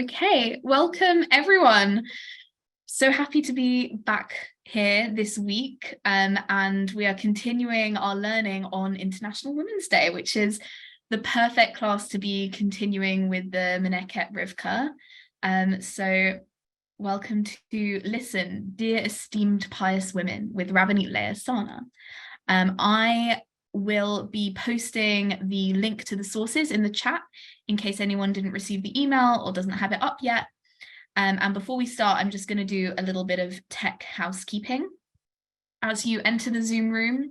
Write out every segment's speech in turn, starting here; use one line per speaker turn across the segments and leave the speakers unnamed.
Okay, welcome everyone. So happy to be back here this week, and we are continuing our learning on International Women's Day, which is the perfect class to be continuing with the Meneket Rivkah. So welcome to Listen, Dear Esteemed Pious Women with Rabbanit Leah Sarna. I will be posting the link to the sources in the chat in case anyone didn't receive the email or doesn't have it up yet. And before we start, I'm just going to do a little bit of tech housekeeping. As you enter the Zoom room,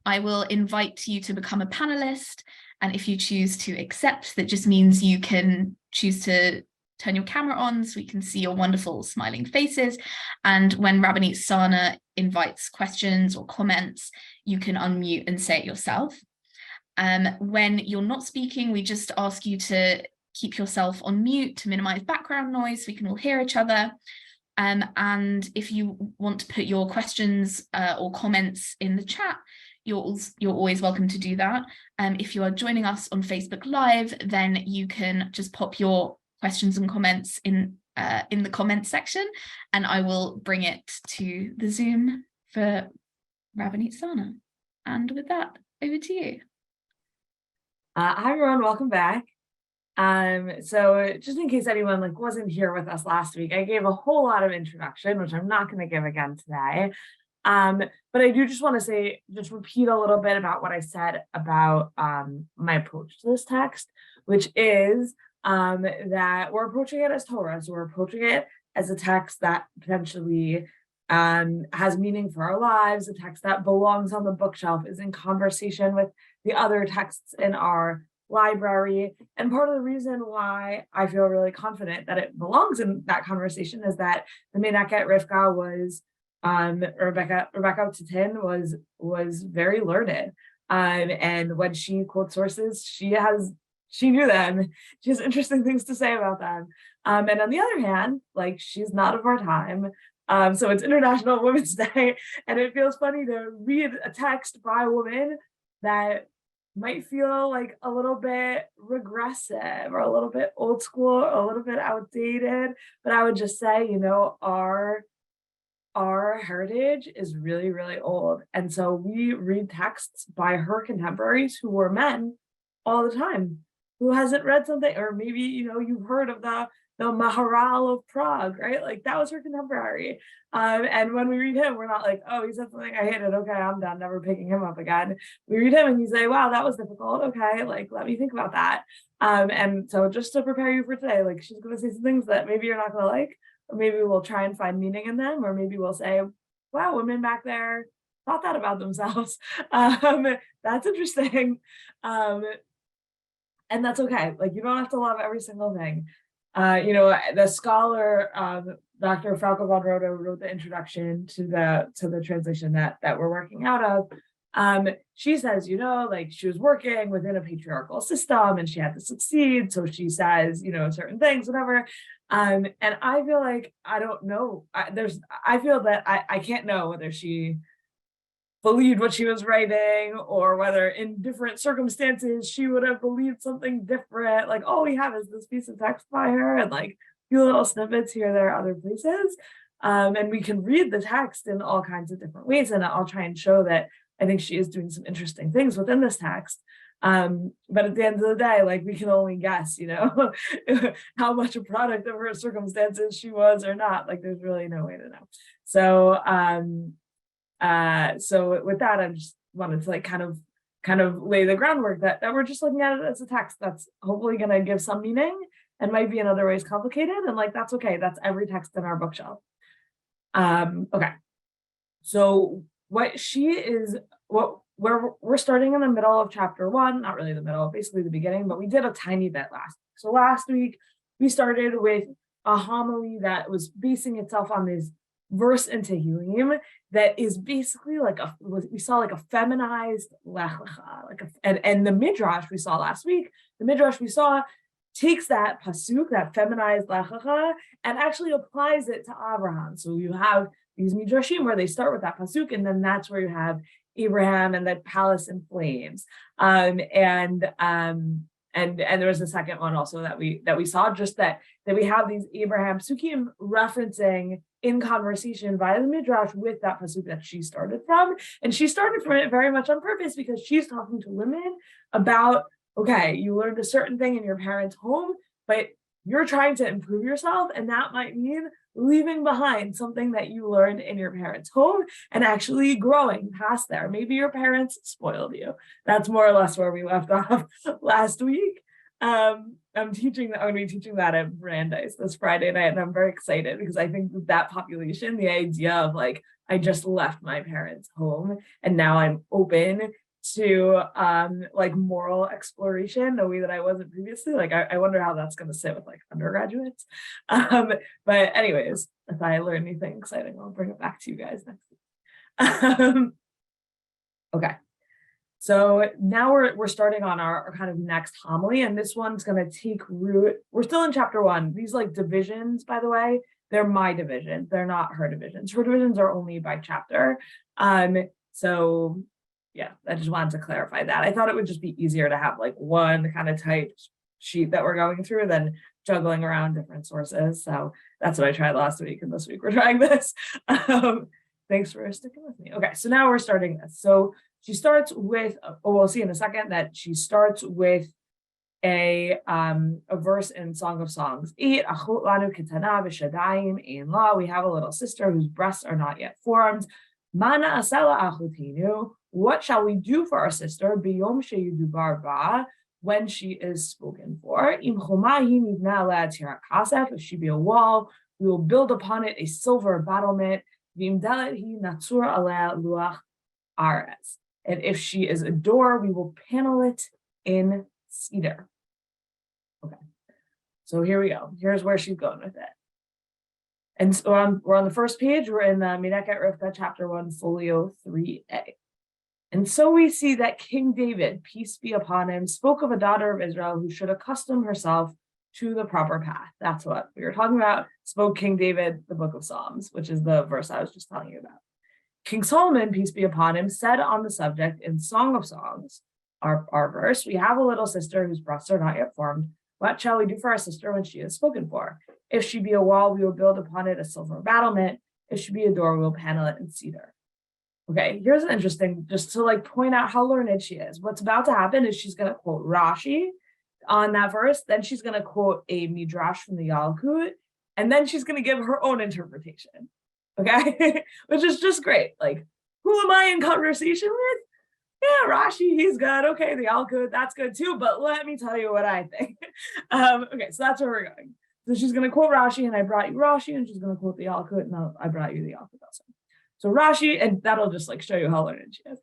I will invite you to become a panelist. And if you choose to accept, that just means you can choose to turn your camera on so we can see your wonderful smiling faces. And when Rabbanit Sarna invites questions or comments, you can unmute and say it yourself. When you're not speaking, we just ask you to keep yourself on mute to minimize background noise so we can all hear each other. And if you want to put your questions or comments in the chat, you're always welcome to do that. If you are joining us on Facebook Live, then you can just pop your questions and comments in the comments section, and I will bring it to the Zoom for Rabbanit Sarna. And with that, over to you.
Hi everyone, welcome back. So just in case anyone wasn't here with us last week, I gave a whole lot of introduction, which I'm not going to give again today. But I do just want to say, just repeat a little bit about what I said about my approach to this text, which is that we're approaching it as Torah. So we're approaching it as a text that potentially has meaning for our lives, a text that belongs on the bookshelf, is in conversation with the other texts in our library. And part of the reason why I feel really confident that it belongs in that conversation is that the Meneket Rivkah was Rebecca was very learned. And when she quotes sources, she knew them. She has interesting things to say about them. And on the other hand, she's not of our time. So it's International Women's Day, and it feels funny to read a text by a woman that might feel like a little bit regressive or a little bit old school or a little bit outdated. But I would just say, our heritage is really, really old. And so we read texts by her contemporaries who were men all the time. Who hasn't read something, or maybe, you've heard of the Maharal of Prague, right? That was her contemporary. And when we read him, we're not like, oh, he said something I hated. Okay, I'm done, never picking him up again. We read him and you say, wow, that was difficult. Okay, let me think about that. And so just to prepare you for today, she's going to say some things that maybe you're not going to like, or maybe we'll try and find meaning in them, or maybe we'll say, wow, women back there thought that about themselves. That's interesting. And that's okay. You don't have to love every single thing. The scholar, Dr. Frauke von Rohden, wrote the introduction to the translation that we're working out of. She says, she was working within a patriarchal system and she had to succeed. So she says, certain things, whatever. And I feel like, I don't know. I feel that I can't know whether she believed what she was writing, or whether in different circumstances she would have believed something different. All we have is this piece of text by her and few little snippets here, there, other places. And we can read the text in all kinds of different ways. And I'll try and show that I think she is doing some interesting things within this text. But at the end of the day, we can only guess, how much a product of her circumstances she was or not. There's really no way to know. So with that, I just wanted to kind of lay the groundwork that we're just looking at it as a text that's hopefully going to give some meaning and might be in other ways complicated. And that's okay. That's every text in our bookshelf. Okay. So we're starting in the middle of chapter 1, not really the middle, basically the beginning, but we did a tiny bit last week. So last week we started with a homily that was basing itself on this verse in Tehillim that is basically we saw a feminized lech lecha, and the midrash we saw last week, the midrash we saw takes that pasuk, that feminized lech lecha, and actually applies it to Abraham. So you have these midrashim where they start with that pasuk, and then that's where you have Abraham and that palace in flames. and there was a second one also that we saw, just that we have these Abraham psukim referencing in conversation via the midrash with that pasuk that she started from, and she started from it very much on purpose because she's talking to women about, okay, you learned a certain thing in your parents' home, but you're trying to improve yourself, and that might mean leaving behind something that you learned in your parents' home and actually growing past there. Maybe your parents spoiled you. That's more or less where we left off last week. I'm going to be teaching that at Brandeis this Friday night, and I'm very excited because I think that population, the idea of like, I just left my parents' home and now I'm open to like moral exploration the way that I wasn't previously. Like I wonder how that's going to sit with like undergraduates. But anyways, if I learn anything exciting, I'll bring it back to you guys next week. Okay, so now we're starting on our kind of next homily, and this one's going to take root. We're still in chapter 1. These like divisions, by the way, they're my divisions. They're not her divisions. Her divisions are only by chapter. So yeah, I just wanted to clarify that. I thought it would just be easier to have like one kind of tight sheet that we're going through than juggling around different sources. So that's what I tried last week, and this week we're trying this. Thanks for sticking with me. Okay, so now we're starting this. So she starts with, we'll see in a second that she starts with a verse in Song of Songs 8. We have a little sister whose breasts are not yet formed. Mana asela achutinu. What shall we do for our sister? Biyom sheyudubar ba, when she is spoken for. Im chomahi nivna alea tirat kasef. If she be a wall, we will build upon it a silver battlement. V'imdalet hi natsur alea luach aretz. And if she is a door, we will panel it in cedar. Okay, so here we go. Here's where she's going with it. And so we're on the first page. We're in the Meneket Rivkah, chapter 1, folio 3a. And so we see that King David, peace be upon him, spoke of a daughter of Israel who should accustom herself to the proper path. That's what we were talking about. Spoke King David, the book of Psalms, which is the verse I was just telling you about. King Solomon, peace be upon him, said on the subject in Song of Songs, our verse, we have a little sister whose breasts are not yet formed. What shall we do for our sister when she is spoken for? If she be a wall, we will build upon it a silver battlement. If she be a door, we will panel it in cedar. Okay, here's an interesting, just to like point out how learned she is. What's about to happen is she's going to quote Rashi on that verse. Then she's going to quote a midrash from the Yalkut. And then she's going to give her own interpretation. Okay, which is just great. Like, who am I in conversation with? Yeah, Rashi, he's good. Okay, the Yalkut, that's good too. But let me tell you what I think. Okay, so that's where we're going. So she's going to quote Rashi, and I brought you Rashi, and she's going to quote the Yalkut, and I brought you the Yalkut also. So Rashi, and that'll just like show you how learned she is.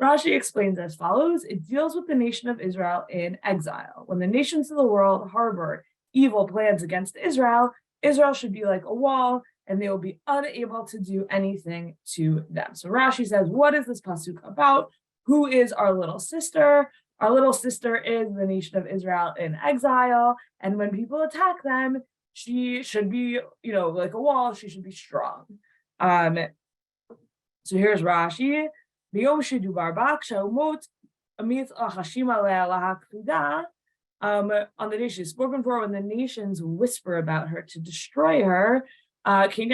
Rashi explains as follows. It deals with the nation of Israel in exile. When the nations of the world harbor evil plans against Israel, Israel should be like a wall, and they will be unable to do anything to them. So Rashi says, what is this pasuk about? Who is our little sister? Our little sister is the nation of Israel in exile. And when people attack them, she should be, like a wall. She should be strong. So here's Rashi. On the day she's spoken for, when the nations whisper about her to destroy her, as the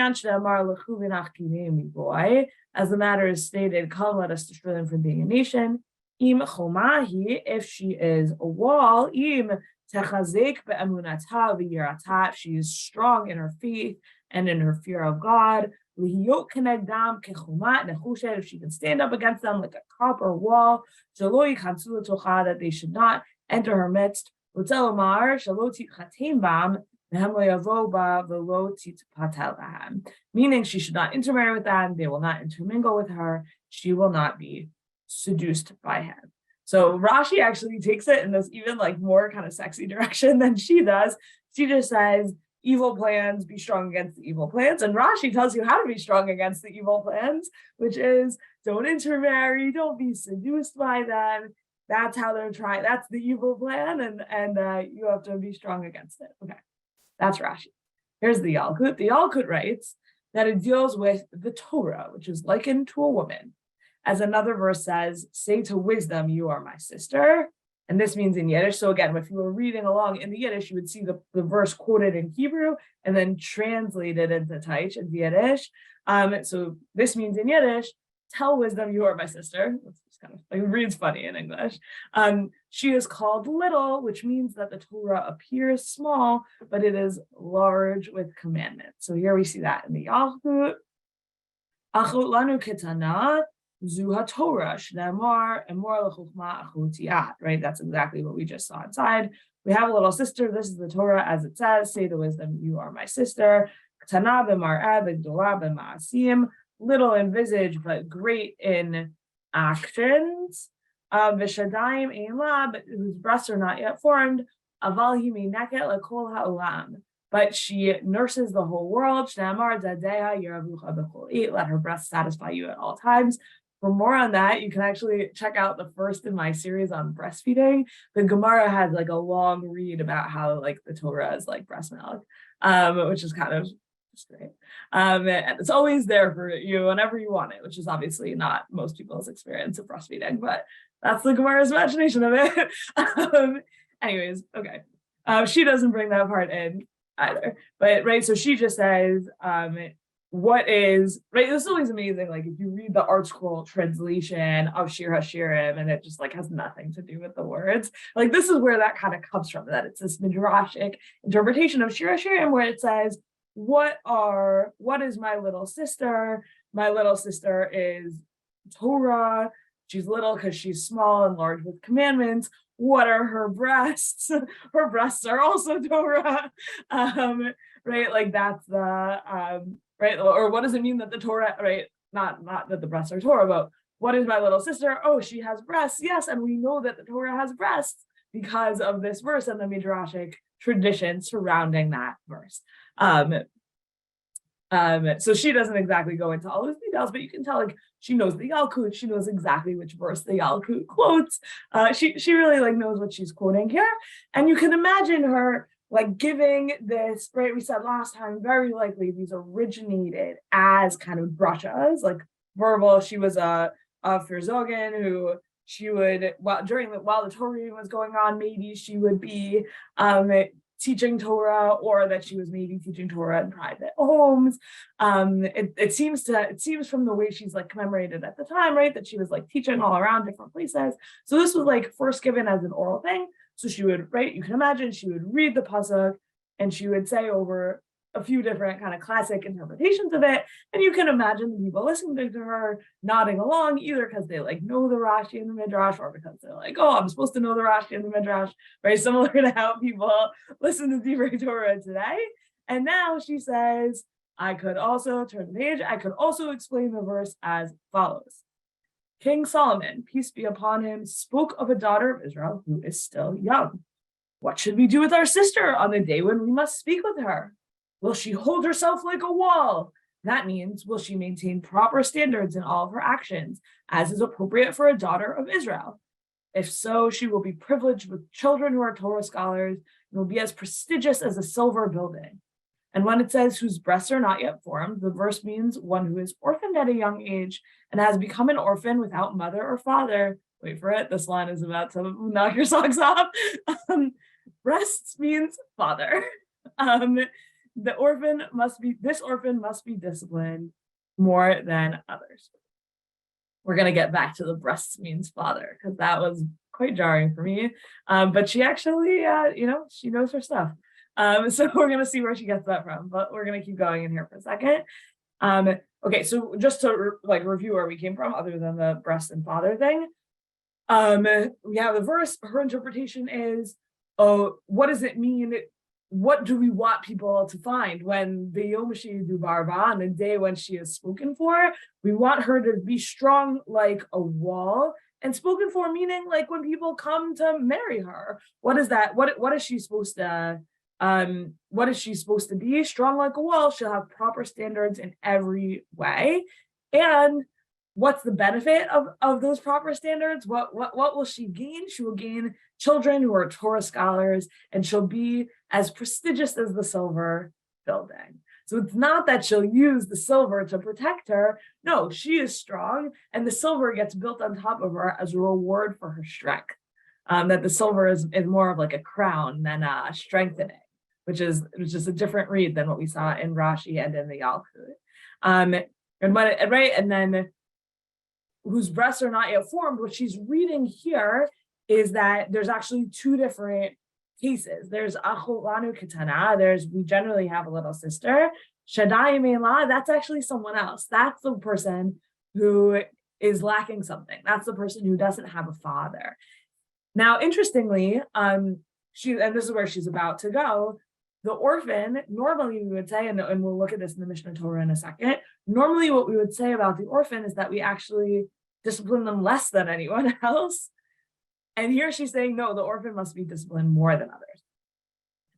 matter is stated, come, let us destroy them from being a nation. If she is a wall, if she is strong in her faith and in her fear of God, if she can stand up against them like a copper wall, that they should not enter her midst. Meaning she should not intermarry with them, they will not intermingle with her, she will not be seduced by him. So Rashi actually takes it in this even like more kind of sexy direction than she does. She just says, evil plans, be strong against the evil plans. And Rashi tells you how to be strong against the evil plans, which is don't intermarry, don't be seduced by them. That's how they're trying. That's the evil plan, and you have to be strong against it. Okay, that's Rashi. Here's the Yalkut. The Yalkut writes that it deals with the Torah, which is likened to a woman. As another verse says, say to wisdom, you are my sister. And this means in Yiddish. So again, if you were reading along in the Yiddish, you would see the verse quoted in Hebrew and then translated into Taich and Yiddish. So this means in Yiddish, tell wisdom, you are my sister. That's just kind of like, it reads funny in English. She is called little, which means that the Torah appears small, but it is large with commandments. So here we see that in the Yalkut. Achot lanu ketana zu haTorah shneimar emor lechokma achotiyat. Right, that's exactly what we just saw inside. We have a little sister. This is the Torah as it says. Say the wisdom, you are my sister. Ketana b'mar'eh v'gdola b'ma'asim. Little in visage, but great in actions. V'shadayim ein la, but whose breasts are not yet formed. Aval hi meneket lekol ha'olam. But she nurses the whole world. Shneimar dadeha yiravucha b'chol eat. Let her breasts satisfy you at all times. For more on that, you can actually check out the first in my series on breastfeeding. The Gemara has like a long read about how like the Torah is like breast milk, which is kind of great. And it's always there for you whenever you want it, which is obviously not most people's experience of breastfeeding, but that's the Gemara's imagination of it. Anyways, okay. She doesn't bring that part in either, but right. So she just says, what is right? This is always amazing. Like if you read the Art Scroll translation of Shir HaShirim, and it just like has nothing to do with the words. Like this is where that kind of comes from. That it's this midrashic interpretation of Shir HaShirim where it says, what is my little sister? My little sister is Torah. She's little because she's small and large with commandments. What are her breasts? Her breasts are also Torah. Right? Like that's the right. Or what does it mean that the Torah, right? Not that the breasts are Torah, but what is my little sister? Oh, she has breasts. Yes, and we know that the Torah has breasts because of this verse and the midrashic tradition surrounding that verse. So she doesn't exactly go into all those details, but you can tell like she knows the Yalkut, she knows exactly which verse the Yalkut quotes. She really like knows what she's quoting here, and you can imagine her like giving this. Right, we said last time, very likely these originated as kind of brachas, like verbal. She was a Firzogen who. She would while the Torah reading was going on, maybe she would be teaching Torah, or that she was maybe teaching Torah in private homes. It seems from the way she's like commemorated at the time, right, that she was like teaching all around different places. So this was like first given as an oral thing. So she would, right, you can imagine she would read the pasuk and she would say over a few different kind of classic interpretations of it, and you can imagine the people listening to her nodding along, either because they like know the Rashi and the Midrash, or because they're like, oh, I'm supposed to know the Rashi and the Midrash, very similar to how people listen to Divrei Torah today. And now she says, I could also turn the page, I could also explain the verse as follows. King Solomon, peace be upon him, spoke of a daughter of Israel who is still young. What should we do with our sister on the day when we must speak with her? Will she hold herself like a wall? That means, will she maintain proper standards in all of her actions, as is appropriate for a daughter of Israel? If so, she will be privileged with children who are Torah scholars and will be as prestigious as a silver building. And when it says whose breasts are not yet formed, the verse means one who is orphaned at a young age and has become an orphan without mother or father. Wait for it. This line is about to knock your socks off. Breasts means father. This orphan must be disciplined more than others. We're going to get back to the breasts means father, because that was quite jarring for me. But she actually, she knows her stuff. So we're going to see where she gets that from, but we're going to keep going in here for a second. Okay, so just to review where we came from, other than the breast and father thing, we have the verse. Her interpretation is, what does it mean? What do we want people to find when the Yom Dubarba, on the day when she is spoken for? We want her to be strong like a wall, and spoken for meaning like when people come to marry her. What is that? What is she supposed to? What is she supposed to be? Strong like a wall. She'll have proper standards in every way. And what's the benefit of those proper standards? What will she gain? She will gain children who are Torah scholars, and she'll be as prestigious as the silver building. So it's not that she'll use the silver to protect her. No, she is strong, and the silver gets built on top of her as a reward for her strength. that the silver is more of like a crown than strengthening, which is a different read than what we saw in Rashi and in the Yalkut. And then whose breasts are not yet formed, what she's reading here is that there's actually two different cases. There's Acholanu Kitana, we generally have a little sister. Shaddai Meila, that's actually someone else. That's the person who is lacking something. That's the person who doesn't have a father. Now, interestingly, and this is where she's about to go, the orphan, normally we would say, and we'll look at this in the Mishnah Torah in a second, normally what we would say about the orphan is that we actually discipline them less than anyone else. And here she's saying, no, the orphan must be disciplined more than others.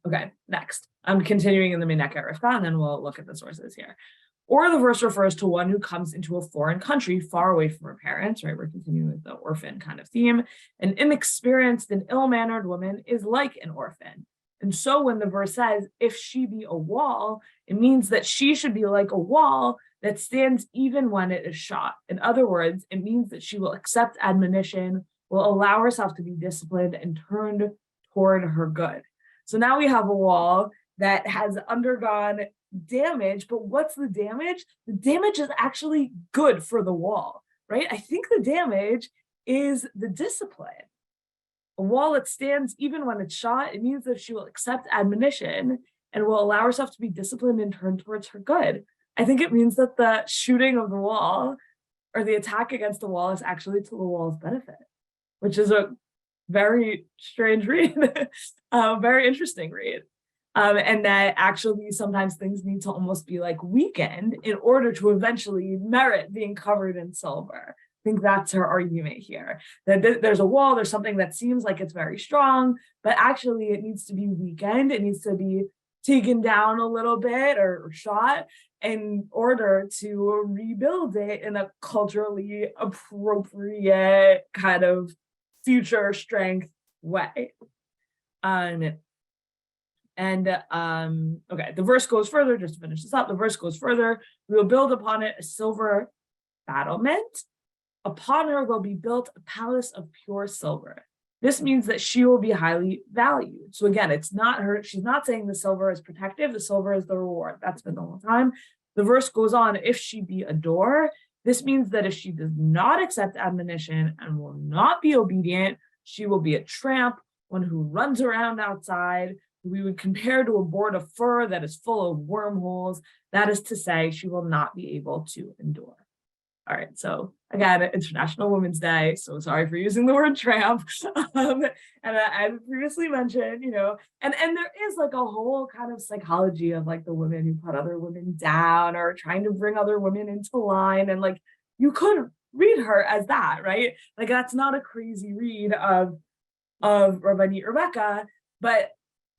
Okay, next. I'm continuing in the Meneket Rivkah, and then we'll look at the sources here. Or the verse refers to one who comes into a foreign country far away from her parents, right? We're continuing with the orphan kind of theme. An inexperienced and ill-mannered woman is like an orphan. And so when the verse says, if she be a wall, it means that she should be like a wall that stands even when it is shot. In other words, it means that she will accept admonition, will allow herself to be disciplined and turned toward her good. So now we have a wall that has undergone damage, but what's the damage? The damage is actually good for the wall, right? I think the damage is the discipline. A wall that stands even when it's shot, it means that she will accept admonition and will allow herself to be disciplined and turn towards her good. I think it means that the shooting of the wall or the attack against the wall is actually to the wall's benefit, which is a very strange read, very interesting read. And that actually sometimes things need to almost be like weakened in order to eventually merit being covered in silver. I think that's her argument here, that there's a wall, there's something that seems like it's very strong, but actually it needs to be weakened. It needs to be taken down a little bit or shot in order to rebuild it in a culturally appropriate kind of future strength way. Okay, the verse goes further, just to finish this up, the verse goes further. We will build upon it a silver battlement. Upon her will be built a palace of pure silver. This means that she will be highly valued. So again, it's not her, she's not saying the silver is protective, the silver is the reward. That's been the whole time. The verse goes on, if she be a door, this means that if she does not accept admonition and will not be obedient, she will be a tramp, one who runs around outside, who we would compare to a board of fur that is full of wormholes. That is to say, she will not be able to endure. All right, so again, International Women's Day, so sorry for using the word tramp. And I previously mentioned, and there is like a whole kind of psychology of like the women who put other women down or trying to bring other women into line. And like, you could read her as that, right? Like, that's not a crazy read of Rabbanit Rebecca, but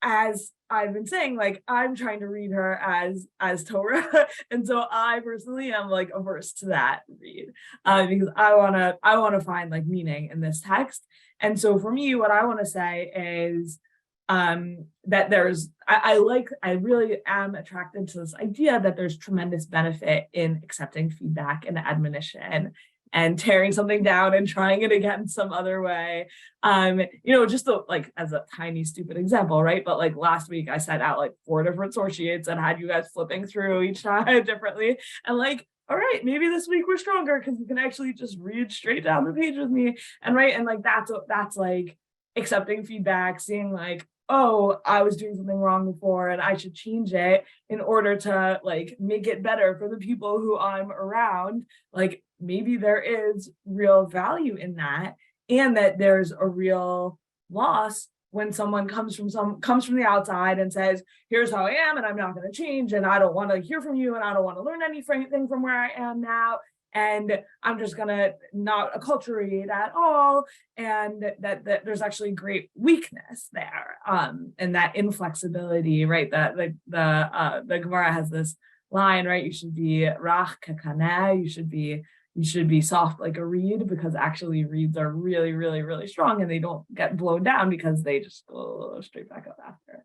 as I've been saying, like, I'm trying to read her as Torah, and so I personally am like averse to that read because I want to find like meaning in this text. And so for me, what I want to say is that I really am attracted to this idea that there's tremendous benefit in accepting feedback and admonition and tearing something down and trying it again some other way. Just like as a tiny stupid example, right? But like last week I sent out like 4 different source sheets and had you guys flipping through each time differently. And like, all right, maybe this week we're stronger because you can actually just read straight down the page with me. And right, and like that's like accepting feedback, seeing like, oh, I was doing something wrong before and I should change it in order to like make it better for the people who I'm around. Like, maybe there is real value in that, and that there's a real loss when someone comes from the outside and says, here's how I am and I'm not going to change and I don't want to hear from you and I don't want to learn anything from where I am now and I'm just going to not acculturate at all, and that there's actually great weakness there, and that inflexibility, right? That the Gemara has this line, right? You should be rach kakaneh, you should be soft like a reed, because actually reeds are really, really, really strong and they don't get blown down because they just go straight back up after.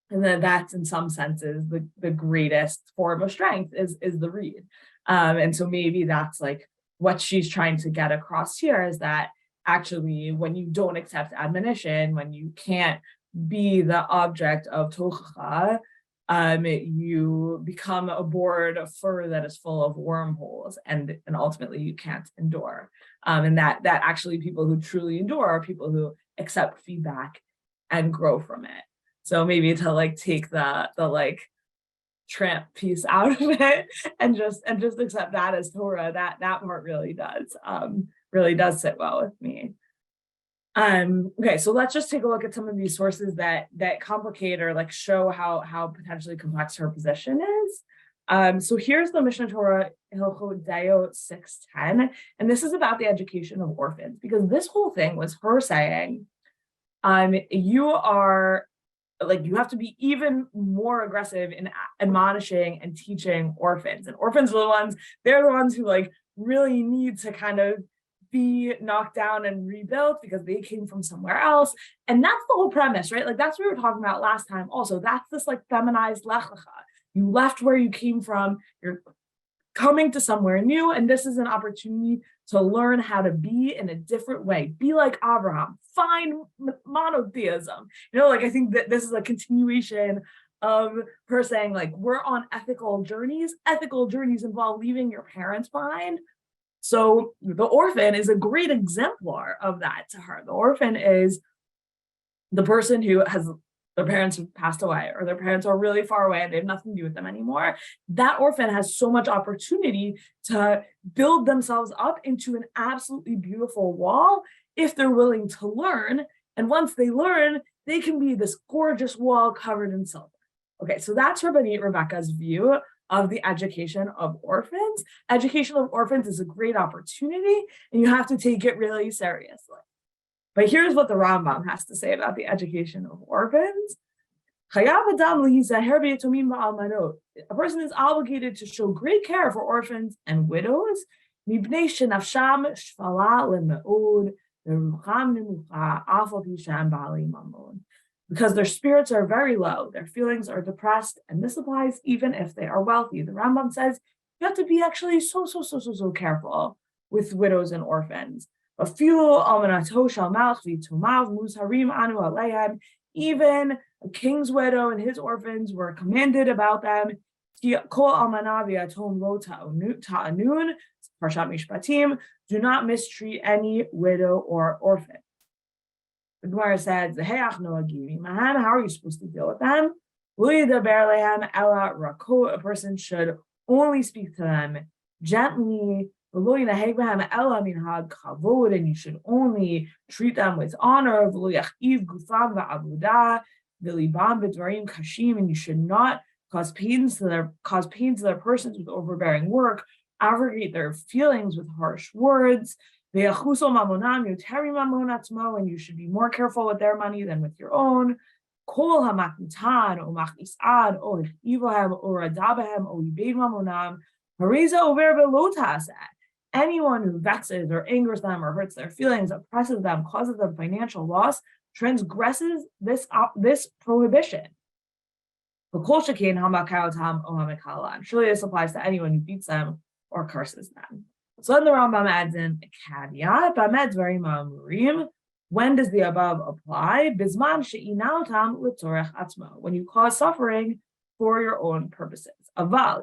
And then that's in some senses the greatest form of strength is the reed. And so maybe that's like what she's trying to get across here is that actually, when you don't accept admonition, when you can't be the object of tochacha, you become a board of fur that is full of wormholes, and ultimately you can't endure. And that actually people who truly endure are people who accept feedback and grow from it. So maybe to like take the like tramp piece out of it and just accept that as Torah, that part really does sit well with me. Okay, so let's just take a look at some of these sources that complicate or like show how potentially complex her position is. So here's the Mishnah Torah Hilchot Dayot 6:10, and this is about the education of orphans, because this whole thing was her saying, you have to be even more aggressive in admonishing and teaching orphans. And orphans are they're the ones who like really need to kind of be knocked down and rebuilt because they came from somewhere else. And that's the whole premise, right? Like that's what we were talking about last time also. That's this like feminized lech lecha. You left where you came from, you're coming to somewhere new, and this is an opportunity to learn how to be in a different way. Be like Abraham, find monotheism. Like I think that this is a continuation of her saying like, we're on ethical journeys. Ethical journeys involve leaving your parents behind. So the orphan is a great exemplar of that to her. The orphan is the person who has their parents have passed away, or their parents are really far away and they have nothing to do with them anymore. That orphan has so much opportunity to build themselves up into an absolutely beautiful wall if they're willing to learn. And once they learn, they can be this gorgeous wall covered in silver. Okay, so that's Rabbanit Rebecca's view of the education of orphans. Education of orphans is a great opportunity, and you have to take it really seriously. But here's what the Rambam has to say about the education of orphans. A person is obligated to show great care for orphans and widows because their spirits are very low, their feelings are depressed, and this applies even if they are wealthy. The Rambam says you have to be actually so careful with widows and orphans. Even a king's widow and his orphans were commanded about them. Do not mistreat any widow or orphan. The Gemara says, how are you supposed to deal with them? A person should only speak to them gently, and you should only treat them with honor, and you should not cause pains to their persons with overbearing work, aggravate their feelings with harsh words. And you should be more careful with their money than with your own. Anyone who vexes or angers them or hurts their feelings, oppresses them, causes them financial loss, transgresses this prohibition. And surely this applies to anyone who beats them or curses them. So then the Rambam adds in a caveat. When does the above apply? When you cause suffering for your own purposes. However,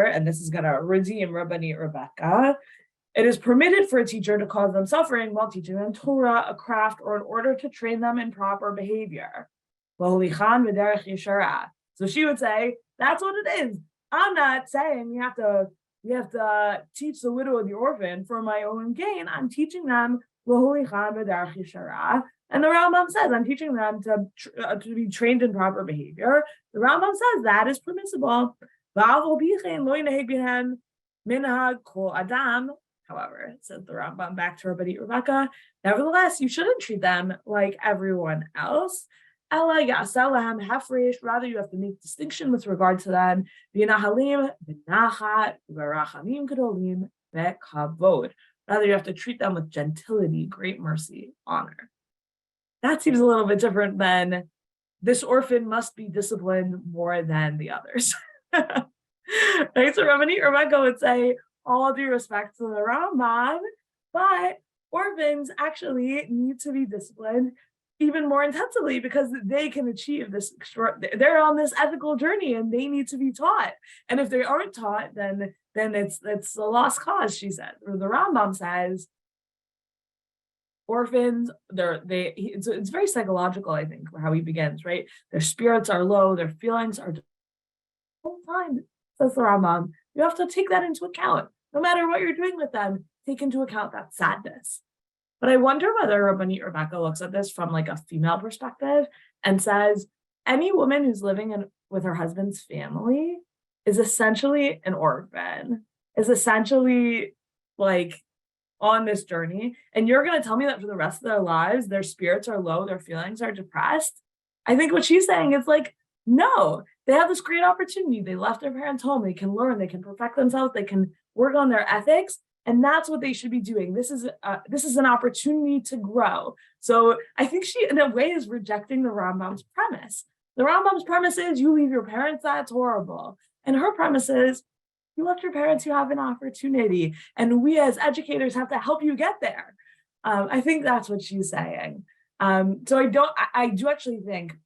and this is going to redeem Rabbanit Rebecca, it is permitted for a teacher to cause them suffering while teaching them Torah, a craft, or in order to train them in proper behavior. So she would say, that's what it is. I'm not saying you have to teach the widow or the orphan for my own gain. I'm teaching them and the Rambam says I'm teaching them to be trained in proper behavior. The Rambam says that is permissible. However, says the Rambam back to Rabbanit Rebecca, nevertheless, you shouldn't treat them like everyone else. Rather, you have to make distinction with regard to them. Rather, you have to treat them with gentility, great mercy, honor. That seems a little bit different than this orphan must be disciplined more than the others. Right? So Rabbanit Rebecca would say, all due respect to the Rambam, but orphans actually need to be disciplined even more intensively because they can achieve this they're on this ethical journey and they need to be taught. And if they aren't taught, then it's a lost cause, she said. Or the Rambam says, orphans, it's very psychological, I think, how he begins, right? Their spirits are low, their feelings are all time, says the Rambam. You have to take that into account. No matter what you're doing with them, take into account that sadness. But I wonder whether Rabbanit Rebecca looks at this from like a female perspective and says, any woman who's living with her husband's family is essentially an orphan, is essentially like on this journey. And you're going to tell me that for the rest of their lives, their spirits are low, their feelings are depressed. I think what she's saying is like, no, they have this great opportunity. They left their parents' home. They can learn, they can perfect themselves, they can work on their ethics. And that's what they should be doing. This is an opportunity to grow. So I think she, in a way, is rejecting the Rambam's premise. The Rambam's premise is you leave your parents, that's horrible. And her premise is you left your parents, you have an opportunity. And we as educators have to help you get there. I think that's what she's saying. So I do actually think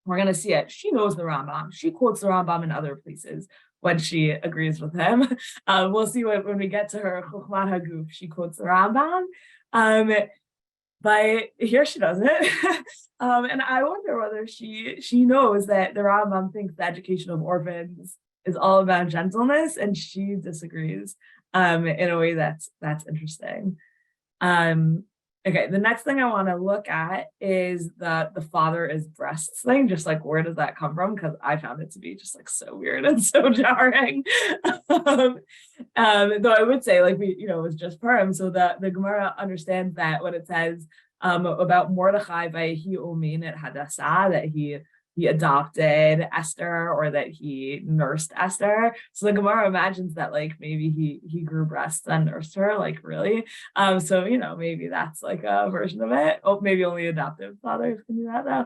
we're going to see it. She knows the Rambam. She quotes the Rambam in other places when she agrees with him. We'll see when we get to her Chokhmat Haguf, she quotes the Rambam. But here she doesn't. And I wonder whether she knows that the Rambam thinks the education of orphans is all about gentleness, and she disagrees in a way that's interesting. Okay, the next thing I want to look at is the father is breasts thing. Just like, where does that come from? Because I found it to be just like so weird and so jarring. Though I would say, like, it was just Purim, so the Gemara understands that when it says about Mordechai by he omin at Hadassah, that he adopted Esther or that he nursed Esther. So the Gemara imagines that like maybe he grew breasts and nursed her, like really. So maybe that's like a version of it. Oh, maybe only adoptive fathers can do that though.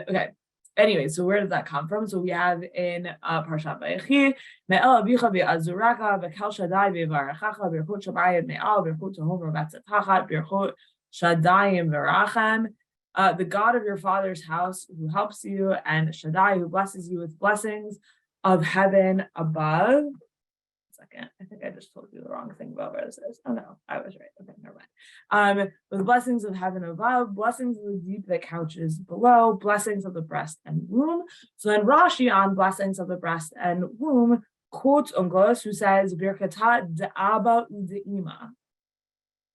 Okay. Anyway, so where does that come from? So we have in Parshat Vayechi, Me'el avicha be'azuraka be'kal Shaddai be'varachacha b'rchut shabayim me'al b'rchut tohom v'tzachat b'rchut Shaddayim v'rachem. The God of your father's house who helps you, and Shaddai who blesses you with blessings of heaven above. Second, I think I just told you the wrong thing about where this is. Oh no, I was right. Okay, never mind. With blessings of heaven above, blessings of the deep that couches below, blessings of the breast and womb. So then Rashi on blessings of the breast and womb quotes Ungos, who says Birkata de'aba u'de'ima.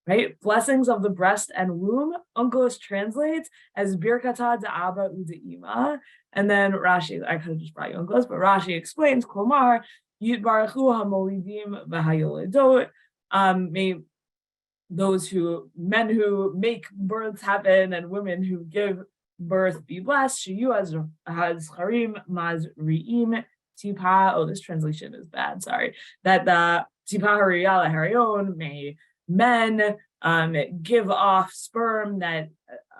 Right? Blessings of the breast and womb. Ungos translates as Birkata de'aba u'de'ima. And then Rashi, I could have just brought you Ungos, but Rashi explains, Klomar, Yitbarechu hamolidim v'hayoledot. May those men who make births happen and women who give birth be blessed. Shiyu has harim mazriim tipa. Oh, this translation is bad. Sorry. That the tipa hariyala harion, may men give off sperm that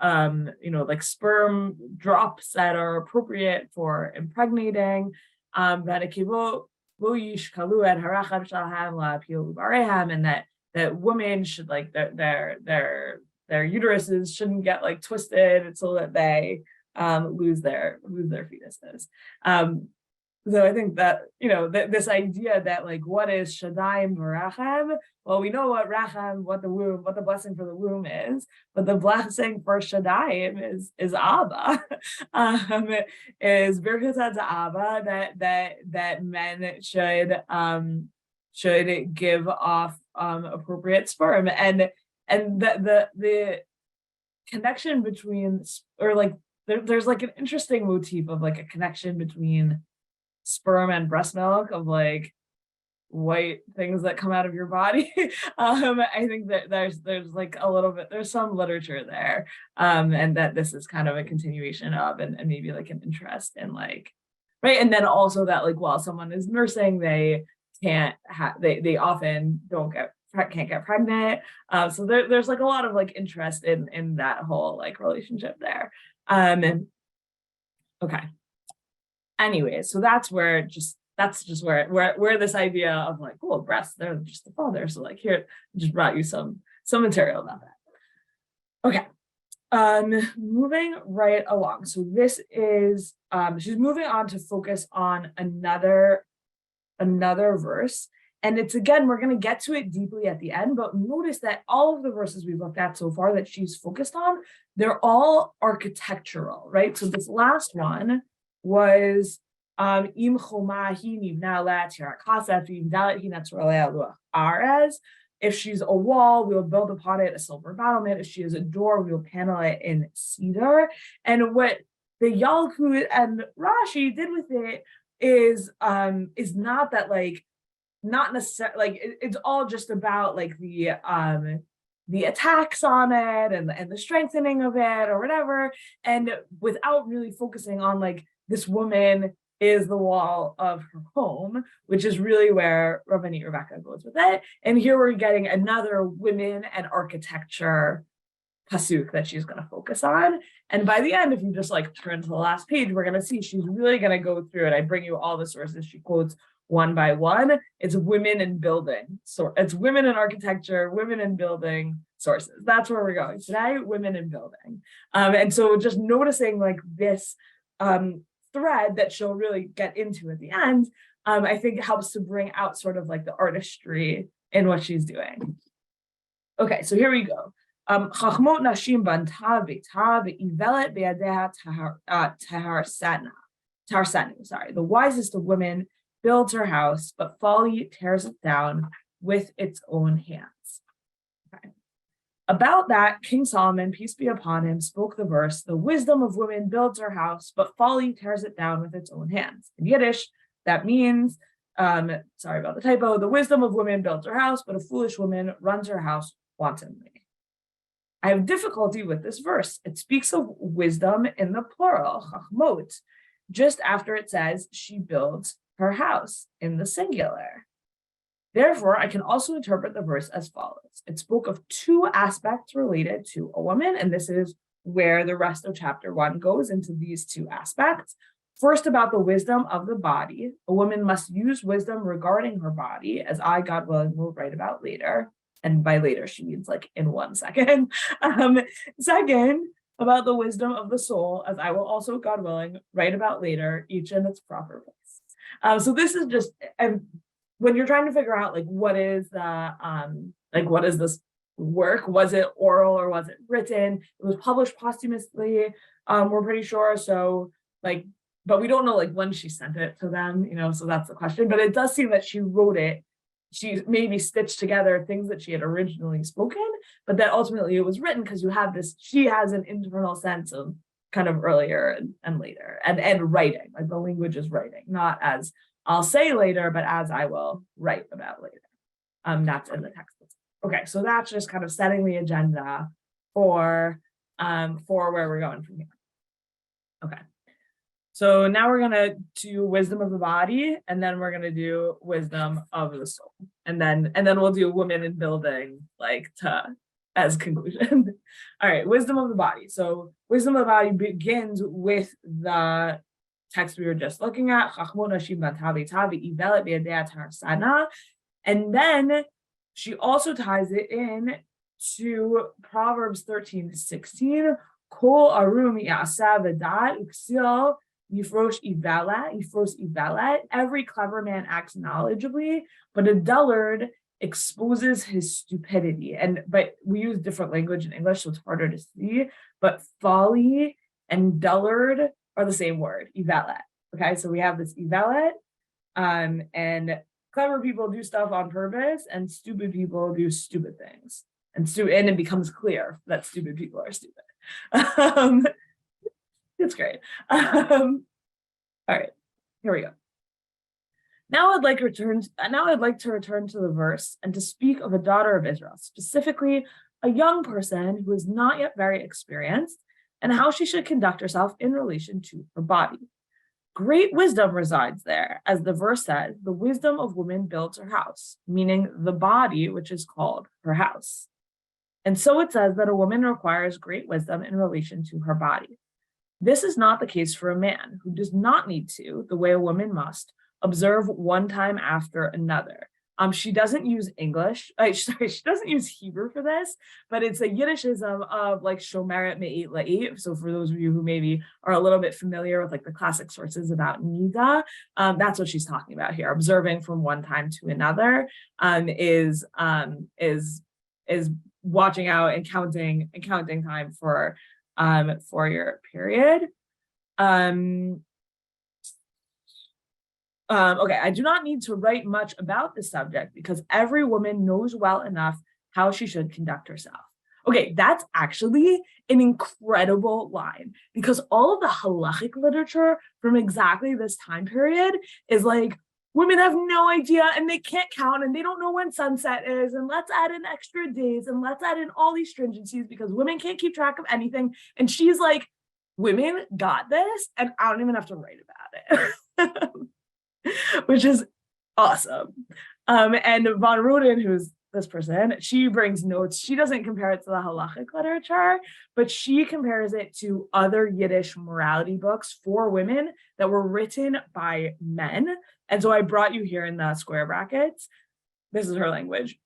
like sperm drops that are appropriate for impregnating. And that women should like their uteruses shouldn't get like twisted so that they lose their fetuses. So I think that this idea that like what is Shaddayim v'rachem? Well, we know what rachem, what the blessing for the womb is, but the blessing for Shaddayim is Abba. Is Birkat Abba that men should give off appropriate sperm, and the connection between, or like there's like an interesting motif of like a connection between sperm and breast milk, of like white things that come out of your body. I think that there's like a little bit, there's some literature there, and that this is kind of a continuation of, and maybe like an interest in like, right, and then also that like while someone is nursing, they often can't get pregnant. So there's like a lot of like interest in that whole like relationship there. And Okay. Anyway, so that's just where this idea of like, oh, breasts, they're just the father. So like here, I just brought you some material about that. Okay. Moving right along. So this is she's moving on to focus on another verse. And it's, again, we're going to get to it deeply at the end, but notice that all of the verses we've looked at so far that she's focused on, they're all architectural, right? So this last one was Im chomahi nivna la tirakasef imdalet hinatzrolea luach. If she's a wall, we will build upon it a silver battlement. If she is a door, we will panel it in cedar. And what the Yalkut and Rashi did with it is not that, like, not necessarily, like, it's all just about like the attacks on it and the strengthening of it or whatever, and without really focusing on like this woman is the wall of her home, which is really where Rabbanit Rebecca goes with it. And here we're getting another women and architecture pasuk that she's going to focus on. And by the end, if you just like turn to the last page, we're going to see she's really going to go through it. I bring you all the sources she quotes one by one. It's women in building. So it's women in architecture, women in building sources. That's where we're going today, women in building. And so just noticing like this thread that she'll really get into at the end, I think helps to bring out sort of like the artistry in what she's doing. Okay, so here we go. Chachmot nashim banta beita ve'ivelet be'yadeha taharsanu. Sorry, the wisest of women builds her house, but folly tears it down with its own hands. Okay. About that, King Solomon, peace be upon him, spoke the verse, the wisdom of women builds her house, but folly tears it down with its own hands. In Yiddish, that means, sorry about the typo, the wisdom of women builds her house, but a foolish woman runs her house wantonly. I have difficulty with this verse. It speaks of wisdom in the plural, chachmot, just after it says she builds her house in the singular. Therefore, I can also interpret the verse as follows. It spoke of two aspects related to a woman, and this is where the rest of chapter 1 goes into these two aspects. First, about the wisdom of the body. A woman must use wisdom regarding her body, as I, God willing, will write about later. And by later, she means like in 1 second. Second, about the wisdom of the soul, as I will also, God willing, write about later, each in its proper place. So this is just, when you're trying to figure out like what is this work? Was it oral or was it written? It was published posthumously, we're pretty sure. So like, but we don't know like when she sent it to them, so that's the question. But it does seem that she wrote it. She maybe stitched together things that she had originally spoken, but that ultimately it was written because you have this, she has an internal sense of kind of earlier and later and writing, like the language is writing, not as I'll say later, but as I will write about later. That's in the text. Okay, so that's just kind of setting the agenda for where we're going from here. Okay. So now we're gonna do wisdom of the body, and then we're gonna do wisdom of the soul, and then we'll do women in building as conclusion. All right, wisdom of the body. So wisdom of the body begins with the text we were just looking at, and then she also ties it in to Proverbs 13:16. Kol arum ya'asa v'dat uksil yifrosh ivalet. Every clever man acts knowledgeably, but a dullard exposes his stupidity. But we use different language in English, so it's harder to see. But folly and dullard are the same word, ivalet. Okay, so we have this ivalet, and clever people do stuff on purpose, and stupid people do stupid things. And it becomes clear that stupid people are stupid. It's great. All right, here we go. Now I'd like to return to the verse and to speak of a daughter of Israel, specifically a young person who is not yet very experienced, and how she should conduct herself in relation to her body. Great wisdom resides there, as the verse says, the wisdom of woman builds her house, meaning the body, which is called her house. And so it says that a woman requires great wisdom in relation to her body. This is not the case for a man who does not need to, the way a woman must, observe one time after another. She doesn't use English. Sorry, she doesn't use Hebrew for this, but it's a Yiddishism of like shomeret me'it la'it. So for those of you who maybe are a little bit familiar with like the classic sources about nida, that's what she's talking about here. Observing from one time to another is watching out and counting time for your period. Okay, I do not need to write much about this subject because every woman knows well enough how she should conduct herself. Okay, that's actually an incredible line because all of the halachic literature from exactly this time period is like, women have no idea and they can't count and they don't know when sunset is, and let's add in extra days and let's add in all these stringencies because women can't keep track of anything. And she's like, women got this and I don't even have to write about it. Which is awesome. And von Rohden, who's this person, she brings notes. She doesn't compare it to the halachic literature, but she compares it to other Yiddish morality books for women that were written by men. And so I brought you here in the square brackets. This is her language.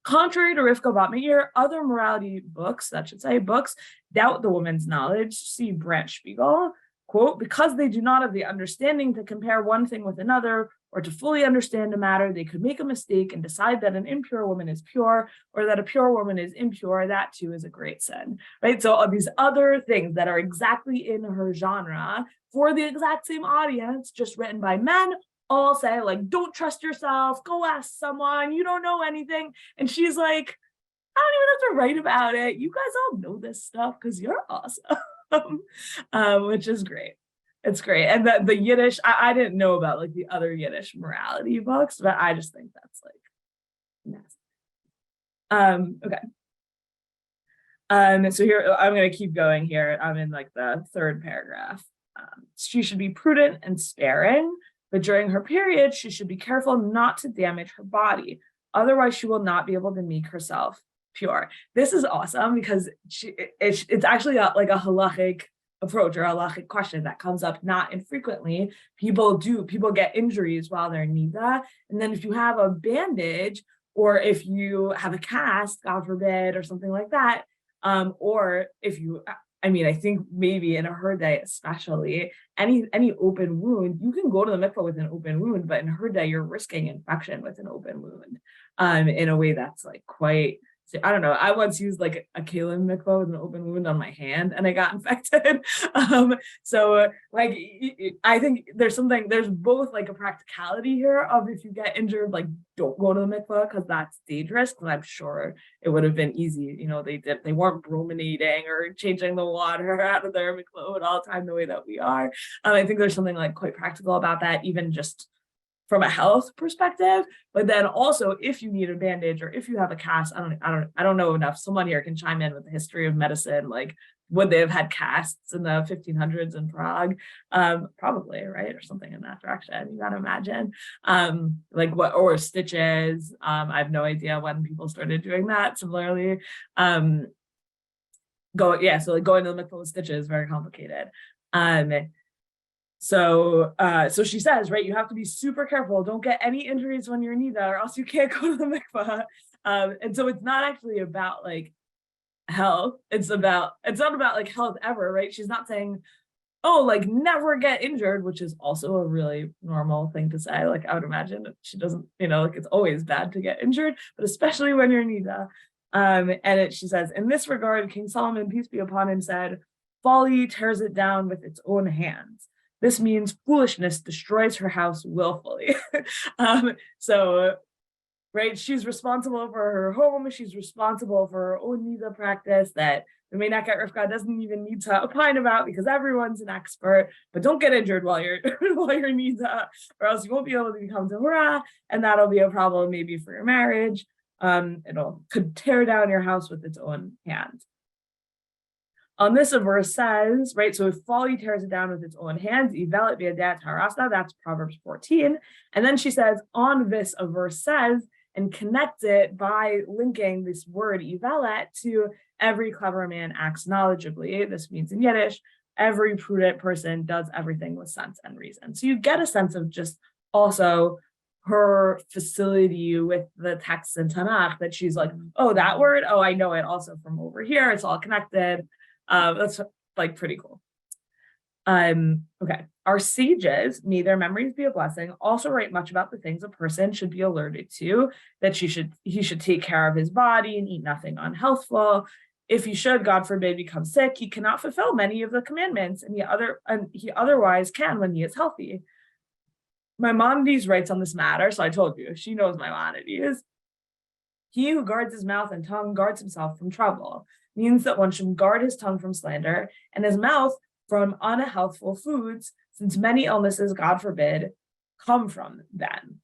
Contrary to Rivkah bat Meir, other morality books, that should say, books doubt the woman's knowledge. See Branch Spiegel. Quote, because they do not have the understanding to compare one thing with another or to fully understand a matter, they could make a mistake and decide that an impure woman is pure or that a pure woman is impure. That too is a great sin, right? So all these other things that are exactly in her genre for the exact same audience, just written by men, all say like, don't trust yourself, go ask someone, you don't know anything. And she's like, I don't even have to write about it. You guys all know this stuff because you're awesome. Which is great. It's great. And the Yiddish, I didn't know about like the other Yiddish morality books, but I just think that's like nasty. Okay. So here, I'm going to keep going here. I'm in like the third paragraph. She should be prudent and sparing, but during her period, she should be careful not to damage her body. Otherwise, she will not be able to make herself pure. This is awesome because it's actually like a halachic approach or a halachic question that comes up not infrequently. People get injuries while they're nida, and then if you have a bandage or if you have a cast, God forbid, or something like that, or if you, I mean, I think maybe in a her day especially, any open wound, you can go to the mikvah with an open wound, but in her day, you're risking infection with an open wound in a way that's like quite, I don't know. I once used like a kalim mikvah with an open wound on my hand and I got infected. So like, I think there's both like a practicality here of if you get injured, like don't go to the mikvah because that's dangerous. Because I'm sure it would have been easy. You know, they weren't brominating or changing the water out of their mikvah all the time the way that we are. I think there's something like quite practical about that, even just from a health perspective. But then also if you need a bandage or if you have a cast, I don't know enough. Someone here can chime in with the history of medicine. Like, would they have had casts in the 1500s in Prague? Probably, right? Or something in that direction. You gotta imagine. Like what, or stitches. I have no idea when people started doing that. Similarly, so like going to the mikvah with stitches, very complicated. So she says, right, you have to be super careful. Don't get any injuries when you're nida, or else you can't go to the mikvah. And so it's not actually about like health. It's not about like health ever, right? She's not saying, oh, like never get injured, which is also a really normal thing to say. Like I would imagine she doesn't, like it's always bad to get injured, but especially when you're nida. She says, in this regard, King Solomon, peace be upon him, said, folly tears it down with its own hands. This means foolishness destroys her house willfully. So, right, she's responsible for her home. She's responsible for her own nida practice that the Meneket Rivkah doesn't even need to opine about because everyone's an expert. But don't get injured while you're nida, or else you won't be able to become tahura, and that'll be a problem maybe for your marriage. Could tear down your house with its own hands. On this, a verse says, right, so if folly tears it down with its own hands, ivelet biadat harasta, that's Proverbs 14. And then she says, on this, a verse says, and connects it by linking this word ivelet to every clever man acts knowledgeably. This means in Yiddish, every prudent person does everything with sense and reason. So you get a sense of just also her facility with the texts in Tanakh, that she's like, oh, that word, oh, I know it also from over here. It's all connected. That's like pretty cool. Okay. Our sages, may their memories be a blessing, also write much about the things a person should be alerted to, that he should take care of his body and eat nothing unhealthful. If he should, God forbid, become sick, he cannot fulfill many of the commandments, and he otherwise can when he is healthy. Maimonides writes on this matter, so I told you, she knows Maimonides. He who guards his mouth and tongue guards himself from trouble, means that one should guard his tongue from slander and his mouth from unhealthful foods, since many illnesses, God forbid, come from them.